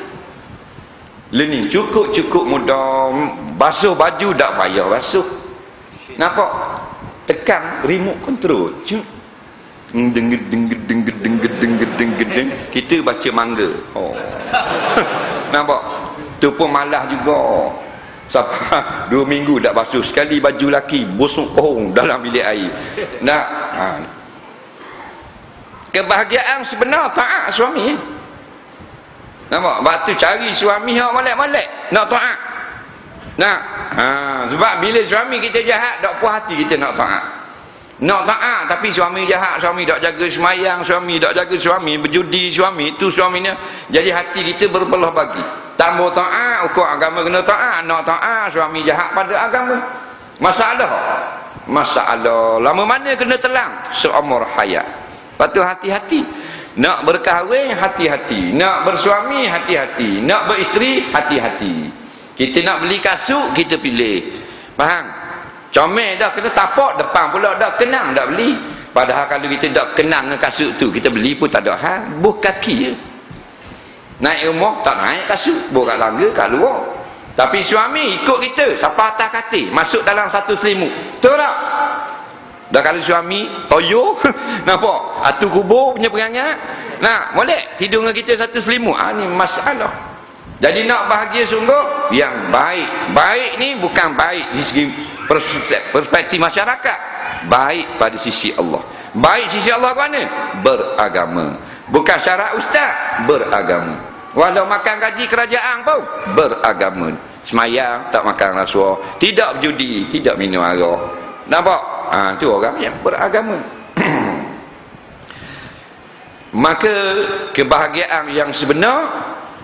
Learning cukup mudah. Basuh baju tak payah basuh. Nampak? Tekan remote control. Deng. Kita baca mangga. Nampak? Tu pun malah juga. Sampai 2 minggu tak basuh. Sekali baju laki busuk kohong dalam bilik air. Nak kebahagiaan sebenar taat suami. Nampak? Waktu cari suami yang molek-molek nak taat. Nak sebab bila suami kita jahat, tak puas hati kita nak taat. Nak taat tapi suami jahat, suami tak jaga semayang, suami tak jaga, suami berjudi, suami itu suaminya. Jadi hati kita berbelah bagi. Tak mau taat, ukur agama kena taat. Nak taat, suami jahat pada agama. Masalah. Lama mana kena telang? Seumur hayat. Lepas tu hati-hati. Nak berkahwin, hati-hati. Nak bersuami, hati-hati. Nak beristeri, hati-hati. Kita nak beli kasut, kita pilih. Faham? Comel dah kena tapak, depan pula dah kenang dah beli. Padahal kalau kita tak kenang dengan kasut tu, kita beli pun tak ada hal. Buh kaki je. Naik rumah tak naik kasut, buh kat tangga kat luar. Tapi suami ikut kita sampai atas katil, masuk dalam satu selimut. Betul tak? Dah kalau suami toyo nampak atu kubur punya perangai. Nah, boleh tidur dengan kita satu selimut. Ni masalah. Jadi nak bahagia sungguh yang baik. Baik ni bukan baik di segi perspektif masyarakat. Baik pada sisi Allah. Baik sisi Allah ke mana? Beragama. Bukan syarat ustaz, beragama. Walau makan gaji kerajaan pun beragama. Semayang tak makan rasuah, tidak berjudi, tidak minum arak. Nampak? Tu orang yang beragama. Maka kebahagiaan yang sebenar,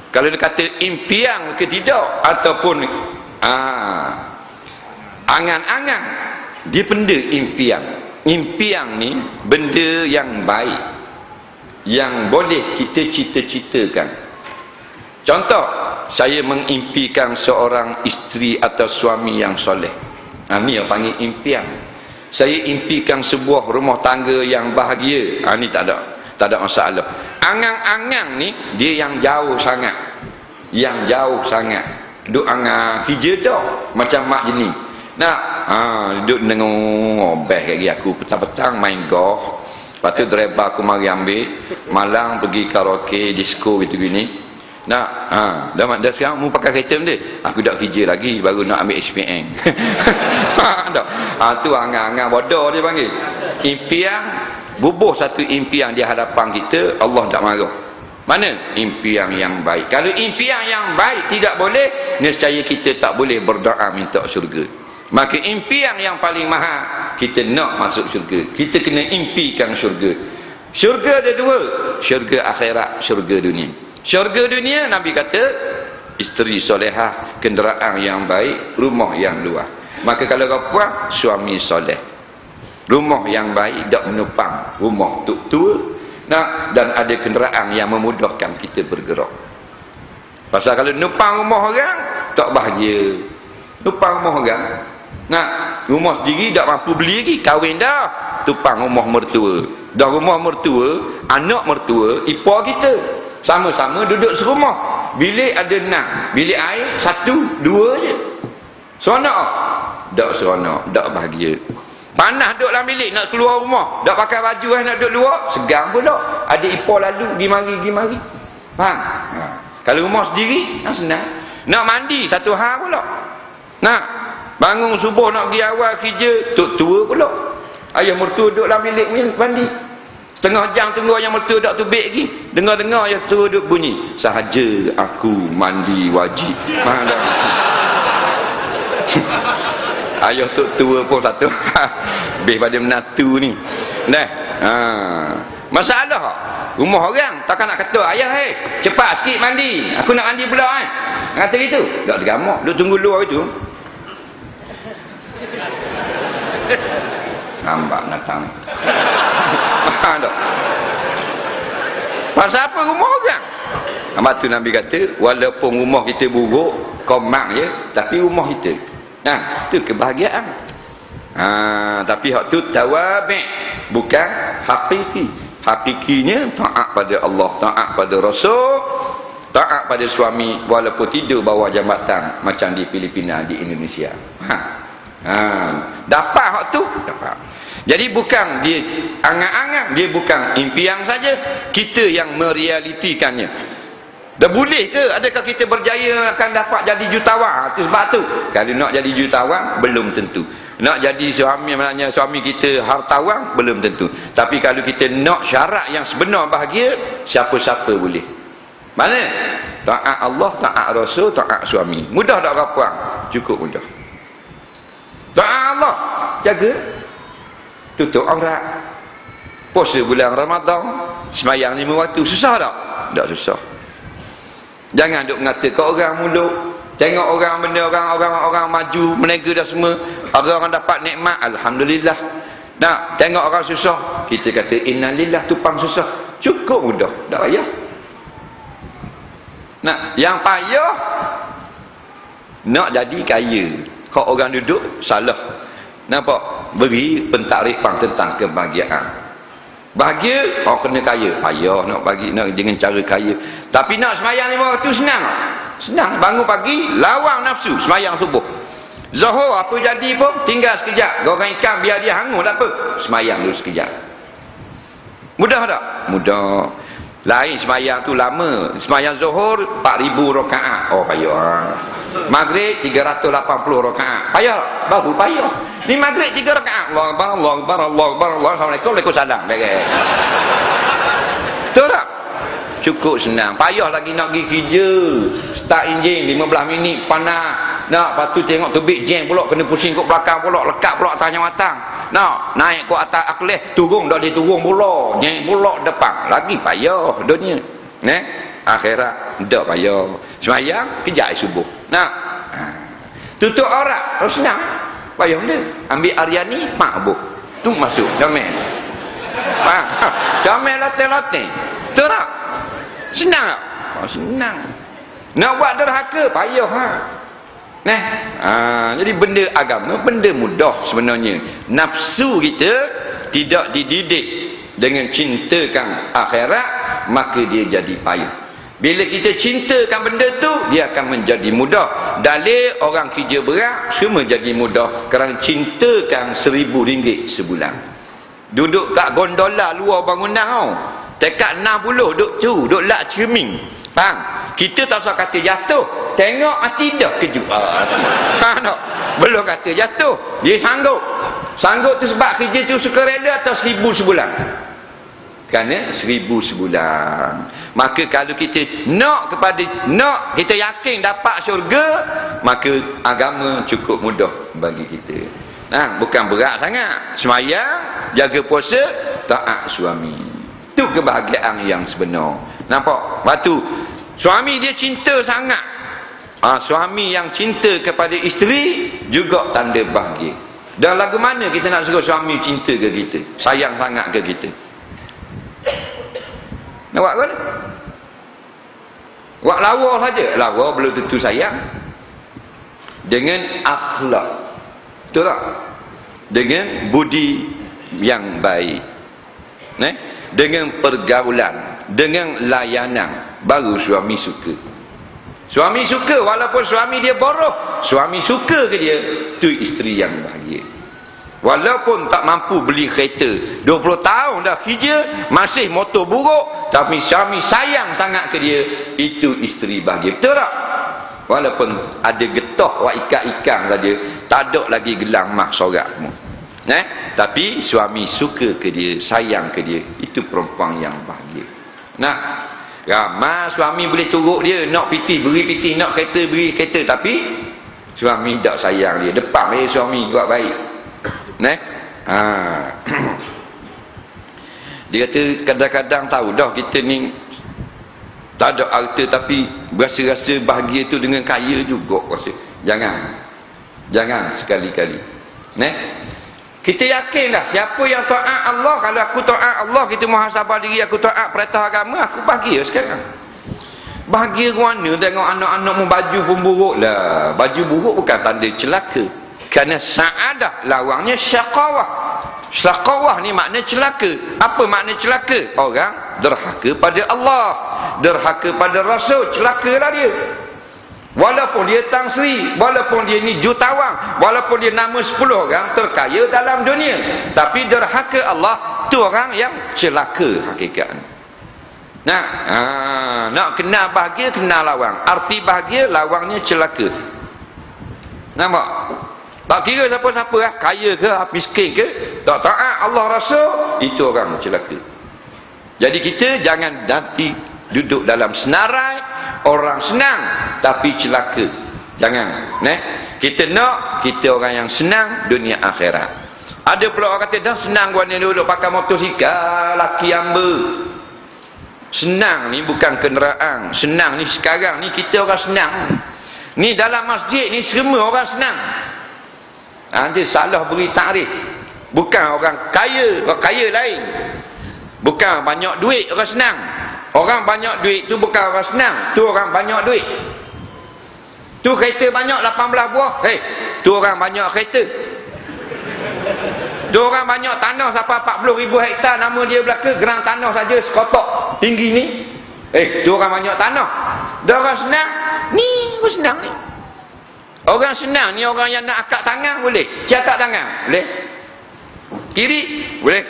kalau dia kata impian ke tidak, ataupun angan-angan, dia benda impian. impian ni benda yang baik, yang boleh kita cita-citakan. Contoh, saya mengimpikan seorang isteri atau suami yang soleh. Ini yang panggil impian. Saya impikan sebuah rumah tangga yang bahagia. Ini tak ada masalah. Angang-angang ni dia yang jauh sangat. Yang jauh sangat. Duk angang kerja dah macam mak jenis. Duduk dengar best lagi aku petang-petang main golf. Lepas tu driver aku mari ambil, malang pergi karaoke, disco gitu gini. Dah sekarang mu pakai kereta dia. Aku dah kerja lagi baru nak ambil SPM. Tu angang-angang bodoh dia panggil. Impian, bubuh satu impian di hadapan kita, Allah tak marah. Mana impian yang baik? Kalau impian yang baik tidak boleh, nescaya kita tak boleh berdoa minta syurga. Maka impian yang paling mahal, kita nak masuk syurga, kita kena impikan syurga. Syurga ada dua, syurga akhirat, syurga dunia. Syurga dunia Nabi kata isteri solehah, kenderaan yang baik, rumah yang luas. Maka kalau kau puas, suami soleh, rumah yang baik, tak menupang rumah tua, dan ada kenderaan yang memudahkan kita bergerak. Pasal kalau nupang rumah orang tak bahagia. Nupang rumah orang, rumah sendiri tak mampu beli lagi, kahwin dah, tupang rumah mertua. Dah rumah mertua, anak mertua, ipar kita, sama-sama duduk serumah. Bilik ada 6, bilik air 1, 2 je. Seronok tak? Seronok, tak bahagia. Panas duduk dalam bilik, nak keluar rumah, tak pakai baju nak duduk luar, segang pula. Ada ipar lalu, gi mari. Faham? Kalau rumah sendiri, senang. Nak mandi, satu hal pula. Bangun subuh nak pergi awal kerja, tua pula. Ayah mertua duduk dalam bilik mandi. Setengah jam tunggu ayah mertua tak tubik lagi. Dengar-dengar ayah tua duduk bunyi, sahaja aku mandi wajib. Ayah tua pun satu lebih pada menatu ni. Masalah rumah orang takkan nak kata ayah cepat sikit mandi, aku nak mandi pula kata gitu. Tak segamak, duduk tunggu luar itu. Nampak datang. Pasal apa rumah orang? Lepas tu Nabi kata, walaupun rumah kita buruk, komak je, tapi rumah kita. Itu kebahagiaan. Tapi hak tu tawabi', bukan hakiki. Hakikinya taat pada Allah, taat pada Rasul, taat pada suami walaupun tidur bawah jambatan macam di Filipina, di Indonesia. Dapat hak tu, dapat. Jadi bukan dia angan-angan, dia bukan impian saja, kita yang merealitikannya. Dah boleh ke? Adakah kita berjaya akan dapat jadi jutawan? Itu sebab tu. Kalau nak jadi jutawan, belum tentu. Nak jadi suami kita hartawan, belum tentu. Tapi kalau kita nak syarat yang sebenar bahagia, siapa-siapa boleh. Mana? Taat Allah, taat Rasul, taat suami. Mudah tak apa? Cukup mudah. Taat Allah, jaga, tutup aurat, puasa bulan Ramadan, sembahyang 5 waktu. Susah tak? Tak susah. Jangan duk mengata ke orang mulut. Tengok orang benda orang maju, menega dah semua. Orang dapat nikmat, alhamdulillah. Tengok orang susah, kita kata innalillah, tupang susah. Cukup mudah, tak payah. Yang payah nak jadi kaya. Kalau orang duduk salah. Nampak? Beri pentarifan tentang kebahagiaan. Bahagia, kena kaya. Payah nak bagi, nak dengan cara kaya. Tapi nak semayang 5 waktu senang. Senang. Bangun pagi, lawang nafsu, semayang subuh. Zuhur apa jadi pun, tinggal sekejap. Goreng ikan biar dia hangus tak apa. Semayang dulu sekejap. Mudah tak? Mudah. Lain semayang tu lama. Semayang zuhur 4,000 rakaat. Oh payah. Maghrib 380 rakaat. Payah? Baru payah. Ni maghrib 3 rakaat. Allah Akbar, Allah Akbar, Allah Akbar, Allah Assalamualaikum, Waalaikumsalam. Betul tak? Cukup senang. Payah lagi nak pergi kerja. Start enjin 15 minit panas. Lepas tu tengok tebik jam pula, kena pusing kat belakang pula, lekat pula atasnya matang. Naik kat atas akhlas, turun dah dia turun pula. Jam pula depan. Lagi payah dunia. Akhirat tak payah. Semayang kejap subuh. Tutup aurat, senang. Payah dia. Ambil Aryani, makbuk. tu masuk comel. Faham? Comel latih-latih. Betul tak? Senang tak? Oh, senang. Nak buat derhaka payah ha. Nah, jadi benda agama benda mudah sebenarnya. Nafsu kita tidak dididik dengan cintakan akhirat, maka dia jadi payah. Bila kita cintakan benda tu, dia akan menjadi mudah. Dalil orang kerja berat semua jadi mudah kerana cintakan RM1,000 sebulan. Duduk kat gondola luar bangunan tau. Tekad 60 duduk tu, duduk lak cermin. Faham? Kita tak usah kata jatuh. Tengok mati dah kejut. Belum kata jatuh. Dia sanggup. Sanggup tu sebab kerja tu suka rela atau 1,000 sebulan. Kerana 1,000 sebulan. Maka kalau kita nak kita yakin dapat syurga, maka agama cukup mudah bagi kita. Bukan berat sangat. Semayang, jaga puasa, taat suami. Itu kebahagiaan yang sebenar. Nampak? Waktu suami dia cinta sangat. Suami yang cinta kepada isteri juga tanda bahagia. Dan lagu mana kita nak suruh suami cinta ke kita? Sayang sangat ke kita? Nak buat apa? Buat lawa saja. Lawa belum tentu sayang. Dengan akhlak. Betul tak? Dengan budi yang baik. Dengan pergaulan, dengan layanan, baru suami suka. Suami suka walaupun suami dia boros, suami suka ke dia, tu isteri yang bahagia. Walaupun tak mampu beli kereta, 20 tahun dah kerja, masih motor buruk, tapi suami sayang sangat ke dia, itu isteri bahagia. Betul tak? Walaupun ada getah wak ikan-ikan saja, tak ada lagi gelang mak sorakmu. Tapi suami suka ke dia, sayang ke dia, itu perempuan yang bahagia. Ramai suami boleh turut dia, nak piti beri piti, nak kereta beri kereta, tapi suami tak sayang dia. Depan dia suami buat baik. Dia kata kadang-kadang tahu dah kita ni tak ada harta, tapi rasa-rasa bahagia tu dengan kaya juga rasa. Jangan sekali-kali. Kita yakinlah siapa yang taat Allah. Kalau aku taat Allah, kita muhasabah diri, aku taat perintah agama, aku bahagia sekarang. Bahagia mana tengok anak-anak mu baju pun buruk lah. Baju buruk bukan tanda celaka. Kerana sa'adah lawangnya syaqawah. Syaqawah ni makna celaka. Apa makna celaka? Orang derhaka pada Allah, derhaka pada Rasul, celakalah dia. Walaupun dia Tan Sri, walaupun dia ni jutawan, walaupun dia nama 10 orang terkaya dalam dunia, tapi derhaka Allah, tu orang yang celaka hakikatnya. Nak kenal bahagia, kenal lawang. Arti bahagia, lawangnya celaka. Nampak? Tak kira siapa-siapa lah, kaya ke, miskin ke, tak taat Allah Rasul, itu orang celaka. Jadi kita jangan nanti duduk dalam senarai orang senang tapi celaka. Jangan. Kita nak kita orang yang senang dunia akhirat. Ada pula orang kata dah senang gua ni duduk pakai motosikal, laki hamba. Senang ni bukan kenderaan. Senang ni sekarang ni kita orang senang. Ni dalam masjid ni semua orang senang. Nanti salah beri takrif. Bukan orang kaya lain. Bukan banyak duit orang senang. Orang banyak duit tu bukan orang senang, tu orang banyak duit. Tu kereta banyak 18 buah, tu orang banyak kereta. Tu orang banyak tanah sampai 40,000 hektar, nama dia belaka, gerang tanah saja sekotak tinggi ni. Tu orang banyak tanah. Dia orang senang, ni orang senang ni. Orang senang ni orang yang nak akak tangan boleh, catat tangan boleh. Kiri boleh.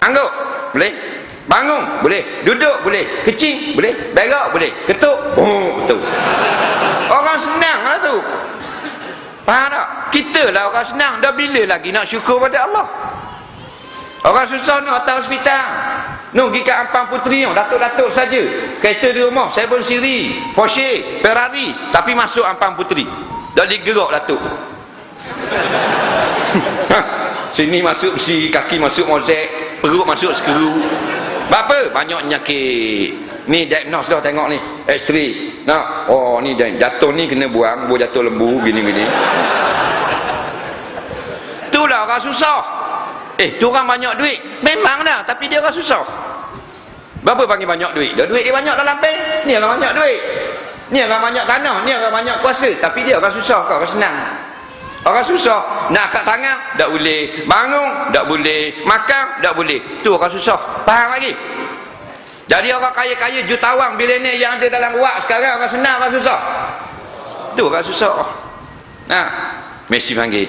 Angguk boleh. Bangun boleh, duduk boleh, kecing boleh, berak boleh, ketuk betul. Orang senang lah tu. Faham tak? Kita lah orang senang. Dah bila lagi nak syukur pada Allah? Orang susah nak atas hospital, nak pergi ke Ampang Puteri, datuk-datuk saja, kereta di rumah 7 Siri, Porsche, Ferrari, tapi masuk Ampang Puteri dah digerak datuk. Sini masuk besi, kaki masuk mozek, perut masuk skru. Apa? Banyak penyakit. Ni diagnos dah tengok ni. X-ray. Nah, oh ni jatuh ni kena buang, buah jatuh lembu gini-gini. Itulah orang susah. tu orang banyak duit. Memang dah, tapi dia orang susah. Berapa panggil banyak duit? Duit dia banyak dalam bank. Ni orang banyak duit. Ni orang banyak tanah, ni orang banyak kuasa, tapi dia orang susah, kau orang senang. Orang susah, nak kat tangan tak boleh, bangun tak boleh, makan tak boleh. Tu orang susah. Faham lagi? Jadi orang kaya-kaya jutawan bilioner yang ada dalam wak sekarang orang senang, orang susah. Tu orang susah. Nah, Messi panggil,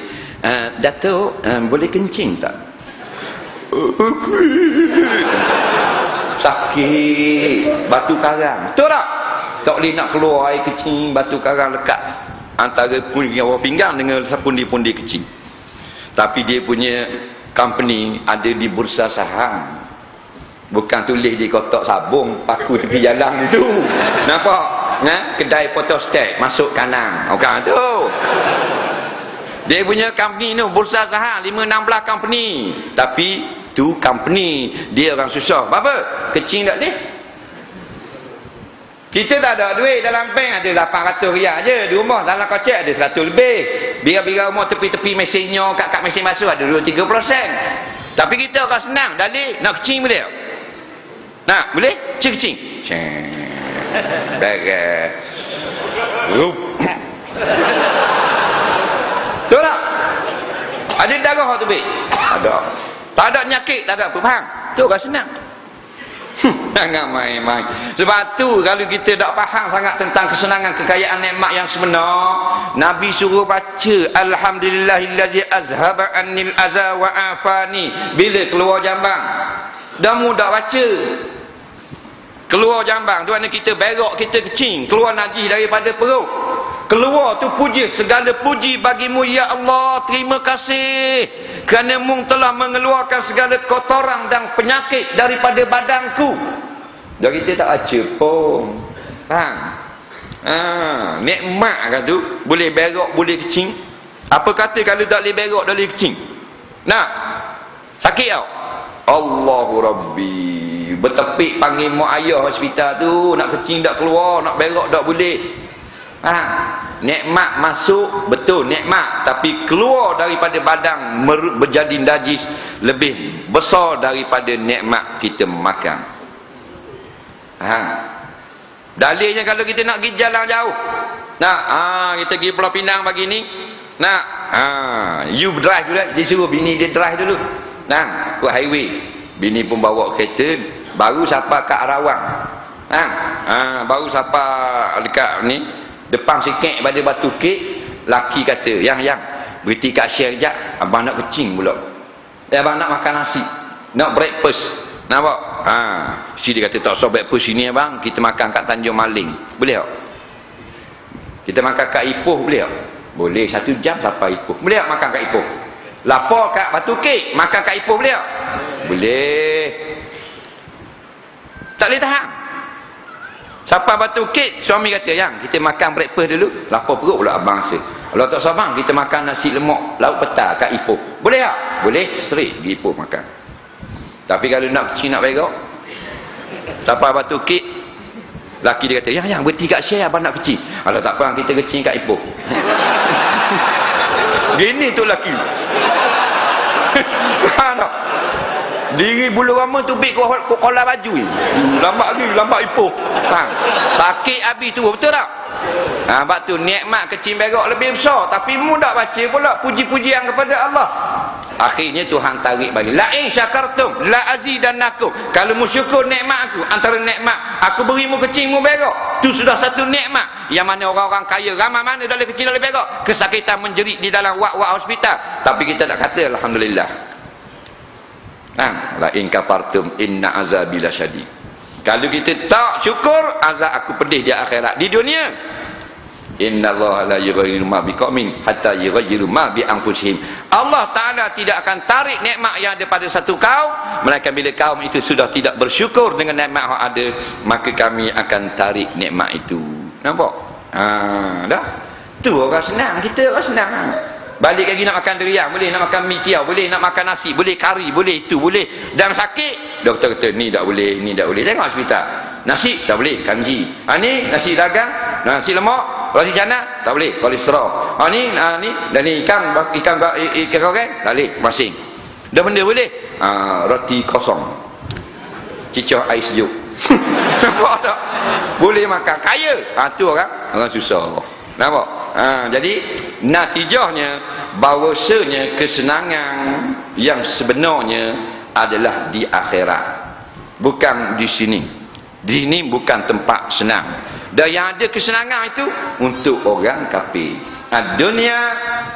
Datuk, boleh kencing tak? Sakit, batu karang. Betul tak? Tak boleh nak keluar air kecing, batu karang lekat antara pinggang dengan pundi-pundi kecing. Tapi dia punya company ada di bursa saham. Bukan tulis di kotak sabung paku tepi jalan tu. Nampak? Kedai photostat masuk kanan. Bukan tu. Dia punya company tu bursa saham 5-16 company. Tapi tu company dia orang susah. Apa? Kecing tak boleh. Kita tak ada duit dalam bank, ada 800 riyal je. Di rumah dalam kocek ada 100 lebih. Bila-bila rumah tepi-tepi mesinnya, kat mesin basuh ada 2-3%. Tapi kita akan senang. Dalih, nak kecing boleh? Nak, boleh? Kecing. Bagai. Betul tak? Ada darah tu baik? Ada. Tak ada penyakit, tak ada apa. Faham? Tu akan senang. Jangan main-main. Sebab tu kalau kita tak faham sangat tentang kesenangan, kekayaan nikmat yang sebenar, Nabi suruh baca Alhamdulillahillazi azhaba annil aza wa afani bila keluar jambang. Dah mudah baca. Keluar jambang tu maknanya kita berak, kita kecing, keluar najis daripada perut. Keluar tu puji, segala puji bagimu ya Allah, terima kasih kerana Mung telah mengeluarkan segala kotoran dan penyakit daripada badanku. Dan kita tak baca pun. Faham? Nikmat kan tu, boleh berak, boleh kecing. Apa kata kalau tak boleh berak, tak boleh kecing? Nak? Sakit tau? Allahu Rabbi. Bertepik panggil mak ayah hospital tu, nak kecing tak keluar, nak berak tak boleh. Nikmat masuk, betul nikmat, tapi keluar daripada badan menjadi najis lebih besar daripada nikmat kita makan. Dalilnya kalau kita nak pergi jalan jauh, nak kita pergi Pulau Pinang pagi ni, nak you drive dulu, dia suruh bini dia drive dulu, nah, ke highway, bini pun bawa kereta, baru sampai kat Arawang, baru sampai dekat ni depan sikit pada batu kek, laki kata, yang berhenti kat share sekejap, abang nak kecing pula, abang nak makan nasi, nak breakfast, nampak? Si dia kata, tak usah breakfast sini abang, kita makan kat Tanjung Maling, boleh tak? Kita makan kat Ipoh, boleh tak? Boleh, 1 jam sampai Ipoh, boleh tak makan kat Ipoh? Lapor kat batu kek, makan kat Ipoh, boleh tak? Boleh. Tak boleh tahan. Sampai batu kek, suami kata, yang kita makan breakfast dulu, lapar perut pula abang rasa. Kalau tak sabang, kita makan nasi lemak lauk petang kat Ipoh, boleh tak? Boleh, straight pergi Ipoh makan. Tapi kalau nak kecil, nak berak, sampai batu kek, laki dia kata, yang berhenti kat share abang nak kecil. Kalau tak apa, kita kecil kat Ipoh. Gini tu laki. Tak? Diri bulu rama tu bik kolam baju ni. Lambat Ipoh. Sakit habis tu, betul tak? Sebab tu nikmat kecil berak lebih besar, tapi mu tak baca pula puji-pujian kepada Allah. Akhirnya Tuhan tarik balik. La in syakartum la azidannakum. Kalau mu syukur nikmat aku, antara nikmat aku beri mu kecil mu berak, tu sudah satu nikmat. Yang mana orang-orang kaya ramai mana dah kecil dah berak, kesakitan menjerit di dalam wak-wak hospital, tapi kita tak kata alhamdulillah. La in kafartum inna azabi lasyadid. Kalau kita tak syukur, azab aku pedih di akhirat. Di dunia, innallaha la yughayyiru ma biqaumin hatta yughayyiru ma bi anfusihim. Allah Taala tidak akan tarik nikmat yang ada pada satu kaum, melainkan bila kaum itu sudah tidak bersyukur dengan nikmat yang ada, maka kami akan tarik nikmat itu. Nampak? Dah. Tu orang senang, kita orang senang. Balik lagi nak makan durian, boleh, nak makan mi tiaw, boleh, nak makan nasi, boleh, kari, boleh, itu boleh. Dan sakit, doktor kata ni tak boleh, ni tak boleh. Tengok hospital. Nasi tak boleh, kanji. Ni nasi dagang, nasi lemak, roti canai tak boleh, kolesterol. Ni dan ni ikan goreng tak boleh, masing. Dah benda boleh. Roti kosong. Cicah air sejuk. Nampak tak? Boleh makan. Kaya. Tu orang susah. Nampak? Jadi natijahnya bahawasanya kesenangan yang sebenarnya adalah di akhirat, bukan di sini. Di sini bukan tempat senang. Dan yang ada kesenangan itu untuk orang kafir. Dunia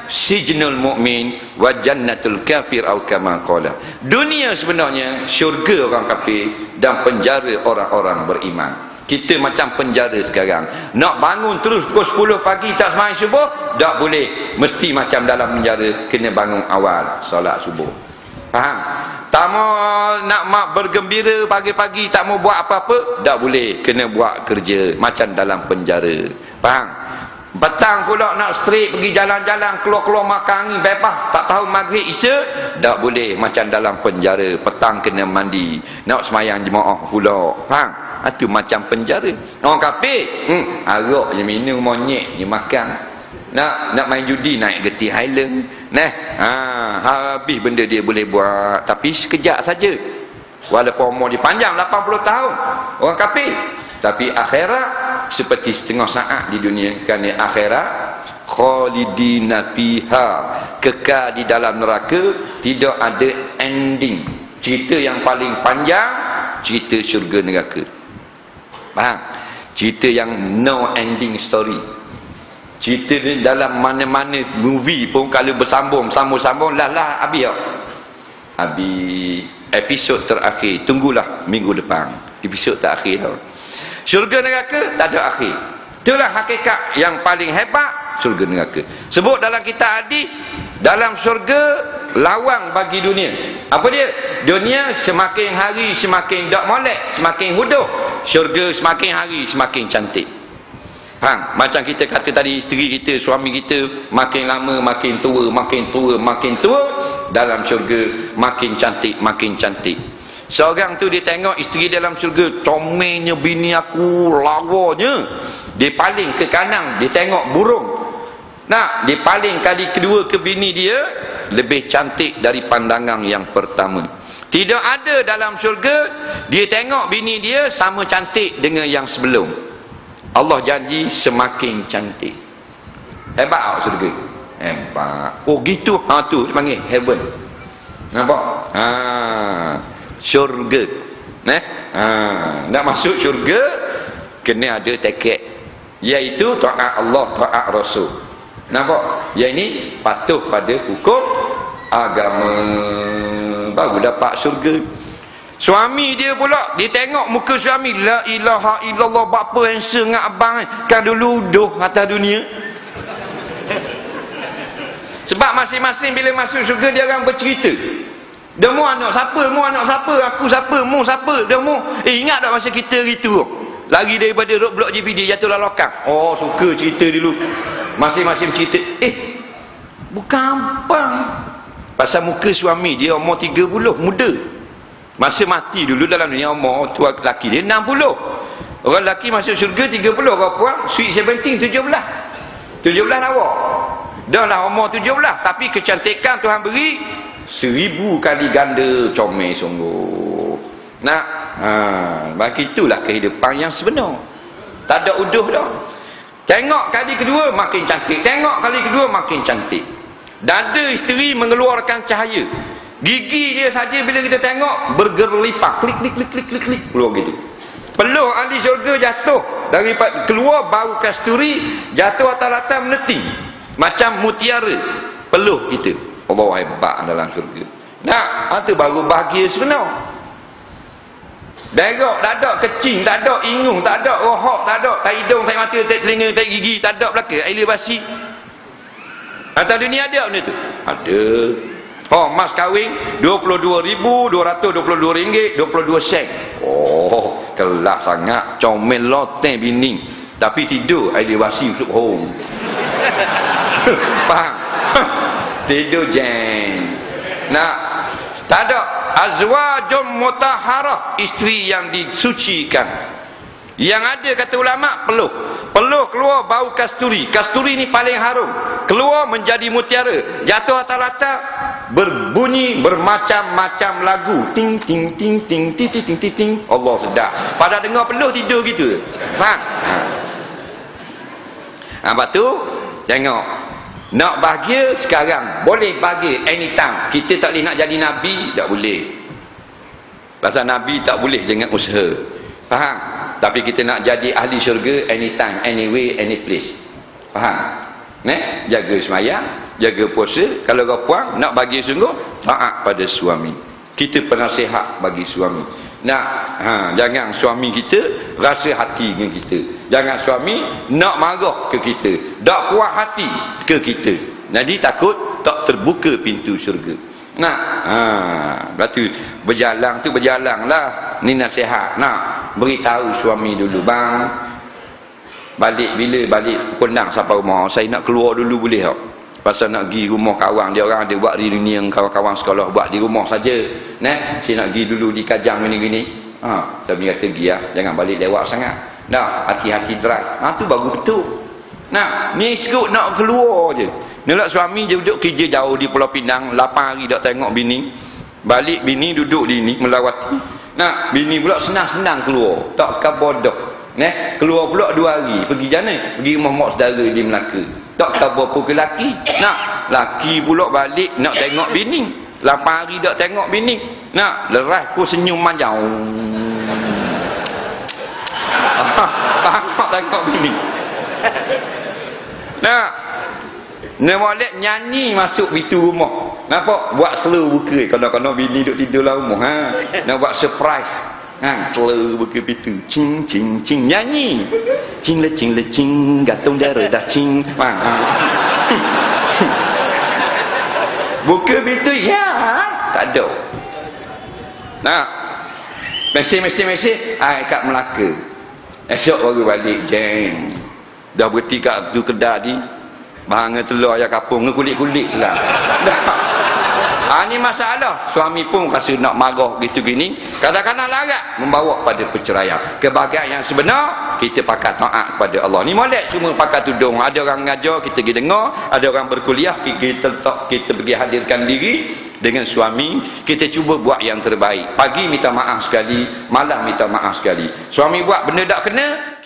sijnul mu'min wa jannatul kafir atau kama qala. Dunia sebenarnya syurga orang kafir dan penjara orang-orang beriman. Kita macam penjara sekarang. Nak bangun terus pukul 10 pagi tak sembahyang subuh, tak boleh. Mesti macam dalam penjara, kena bangun awal solat subuh. Faham? Tak mau nak bergembira pagi-pagi, tak mau buat apa-apa, tak boleh. Kena buat kerja macam dalam penjara. Faham? Petang pula nak straight pergi jalan-jalan, keluar-keluar makan angin bebas, tak tahu maghrib isya, tak boleh macam dalam penjara. Petang kena mandi, nak sembahyang jemaah pula. Faham? Itu macam penjara. Orang kafir, arak je minum, monyet je makan. Nak main judi, naik geti Highland. Habis benda dia boleh buat, tapi sekejap saja. Walaupun umur dia panjang 80 tahun. Orang kafir. Tapi akhirat seperti setengah saat di dunia. Kerana akhirat khalidina fiha, kekal di dalam neraka, tidak ada ending. Cerita yang paling panjang cerita syurga neraka. Faham? Cerita yang no ending story. Cerita ni dalam mana-mana movie pun kalau bersambung sambung lah habis tak? Habis episod terakhir. Tunggulah minggu depan episod terakhir tau. Syurga neraka tak ada akhir. Itulah hakikat yang paling hebat syurga neraka. Sebut dalam kitab hadis, dalam syurga lawang bagi dunia. Apa dia? Dunia semakin hari semakin tak molek, semakin huduh. Syurga semakin hari semakin cantik. Faham? Macam kita kata tadi, isteri kita, suami kita makin lama makin tua, makin tua, makin tua. Dalam syurga makin cantik, makin cantik. Seorang tu dia tengok isteri dalam syurga, comelnya bini aku, lawanya. Dia paling ke kanan, dia tengok burung. Dia paling kali kedua ke bini dia, lebih cantik dari pandangan yang pertama. Tidak ada dalam syurga dia tengok bini dia sama cantik dengan yang sebelum. Allah janji semakin cantik. Hebat tak syurga? Hebat. Oh gitu. Tu dia panggil heaven. Nampak? Syurga. Nak masuk syurga kena ada tiket, iaitu taat Allah, taat Rasul. Nampak? Yang ini patuh pada hukum agama, baru dapat syurga. Suami dia pula, dia tengok muka suami, la ilaha illallah, bapa handsome dengan abang kan dulu duh atas dunia. Sebab masing-masing bila masuk syurga dia orang bercerita. Dia mu anak siapa, mu anak siapa, aku siapa, mu siapa, dia mu. Ingat tak masa kita gitu? Lari daripada blok JPD jatuh dalam lokang. Oh, suka cerita dulu. Masing-masing cerita. Bukan apa. Pasal muka suami dia umur 30, muda. Masa mati dulu dalam dunia umur tua lelaki dia 60. Orang lelaki masuk syurga 30, orang puan sweet 17, 17 awak. Dah lah umur 17, tapi kecantikan Tuhan beri 1000 kali ganda, comel sungguh. Bagi itulah kehidupan yang sebenar. Tak ada uduh dah. Tengok kali kedua makin cantik, tengok kali kedua makin cantik. Dada isteri mengeluarkan cahaya. Gigi dia saja bila kita tengok bergerlipak, klik klik klik klik klik klik keluar gitu. Peluh ahli syurga jatuh daripada keluar bau kasturi, jatuh atas-atas meneting macam mutiara peluh kita. Allah hebat dalam syurga. Itu baru bahagia sebenar. Darah tak ada, kecing tak ada, ingung tak ada, rohak tak ada, tak hidung, tak mata, tak telinga, tak gigi tak ada belaka, air basi. Atas dunia ada benda tu? Ada. Mas kahwin RM22,222, 22 sen. Kelak sangat, comel loteng bini. Tapi tidur air basi untuk home. Faham? Tidur jeng. Tak ada azwajun mutahharah, isteri yang disucikan, Yang ada kata ulama peluh. Peluh keluar bau kasturi. Kasturi ni paling harum. Keluar menjadi mutiara. Jatuh atas latar berbunyi bermacam-macam lagu. Ting ting ting ting ting ting ting ting ting. Allah sedap. Pada dengar peluh tidur gitu. Faham? Lepas tu tengok. Nak bahagia sekarang. Boleh bahagia anytime. Kita tak boleh nak jadi Nabi. Tak boleh. Pasal Nabi tak boleh jangan usaha. Faham? Tapi kita nak jadi ahli syurga anytime, anyway, any place. Faham? Jaga semayang, jaga puasa. Kalau kau puang, nak bagi sungguh, taat pada suami. Kita penasihat bagi suami. Jangan suami kita rasa hati dengan kita. Jangan suami nak marah ke kita. Tak puas hati ke kita. Jadi takut tak terbuka pintu syurga. Berarti berjalan tu berjalanlah. Ni nasihat. Beritahu suami dulu, bang, balik bila balik kondang sampai rumah, saya nak keluar dulu boleh tak? Pasal nak pergi rumah kawan dia, orang ada buat reunion kawan-kawan sekolah, buat di rumah saja. Saya nak pergi dulu di Kajang gini-gini. Suami kata pergi lah, jangan balik lewat sangat. Hati-hati drive. Tu baru betul. Ni sekut nak keluar je. Nak suami je duduk kerja jauh di Pulau Pinang, 8 hari tak tengok bini. Balik bini duduk di ni melawati. Bini pula senang-senang keluar. Tak kabodoh. Keluar pula 2 hari. Pergi jana? Pergi rumah mak saudara di Melaka. Tak kabar apa ke laki. Laki pula balik nak tengok bini. 8 hari tak tengok bini. Leras ku senyum manjau. Tak tengok bini. Nak boleh nyanyi masuk pintu rumah. Nampak? Buat slow buka. Kalau bini duduk tidur dalam rumah. Nak buat surprise. Slow buka pintu. Cing, cing, cing. Nyanyi. Cing, lecing, lecing. Gantung darah dah cing. Buka pintu. Ya. Tak ada. Mesej. Kat Melaka. Esok baru balik. Jeng. Dah berhenti kat tu kedai ni. Bahangan telur ayam kapung ni kulit-kulit lah. Ni masalah. Suami pun rasa nak marah gitu gini. Kadang-kadang larat membawa pada perceraian. Kebahagiaan yang sebenar, kita pakai taat kepada Allah. Ni molek semua pakai tudung. Ada orang mengajar, kita pergi dengar. Ada orang berkuliah, kita pergi hadirkan diri dengan suami. Kita cuba buat yang terbaik. Pagi minta maaf sekali, malam minta maaf sekali. Suami buat benda tak kena,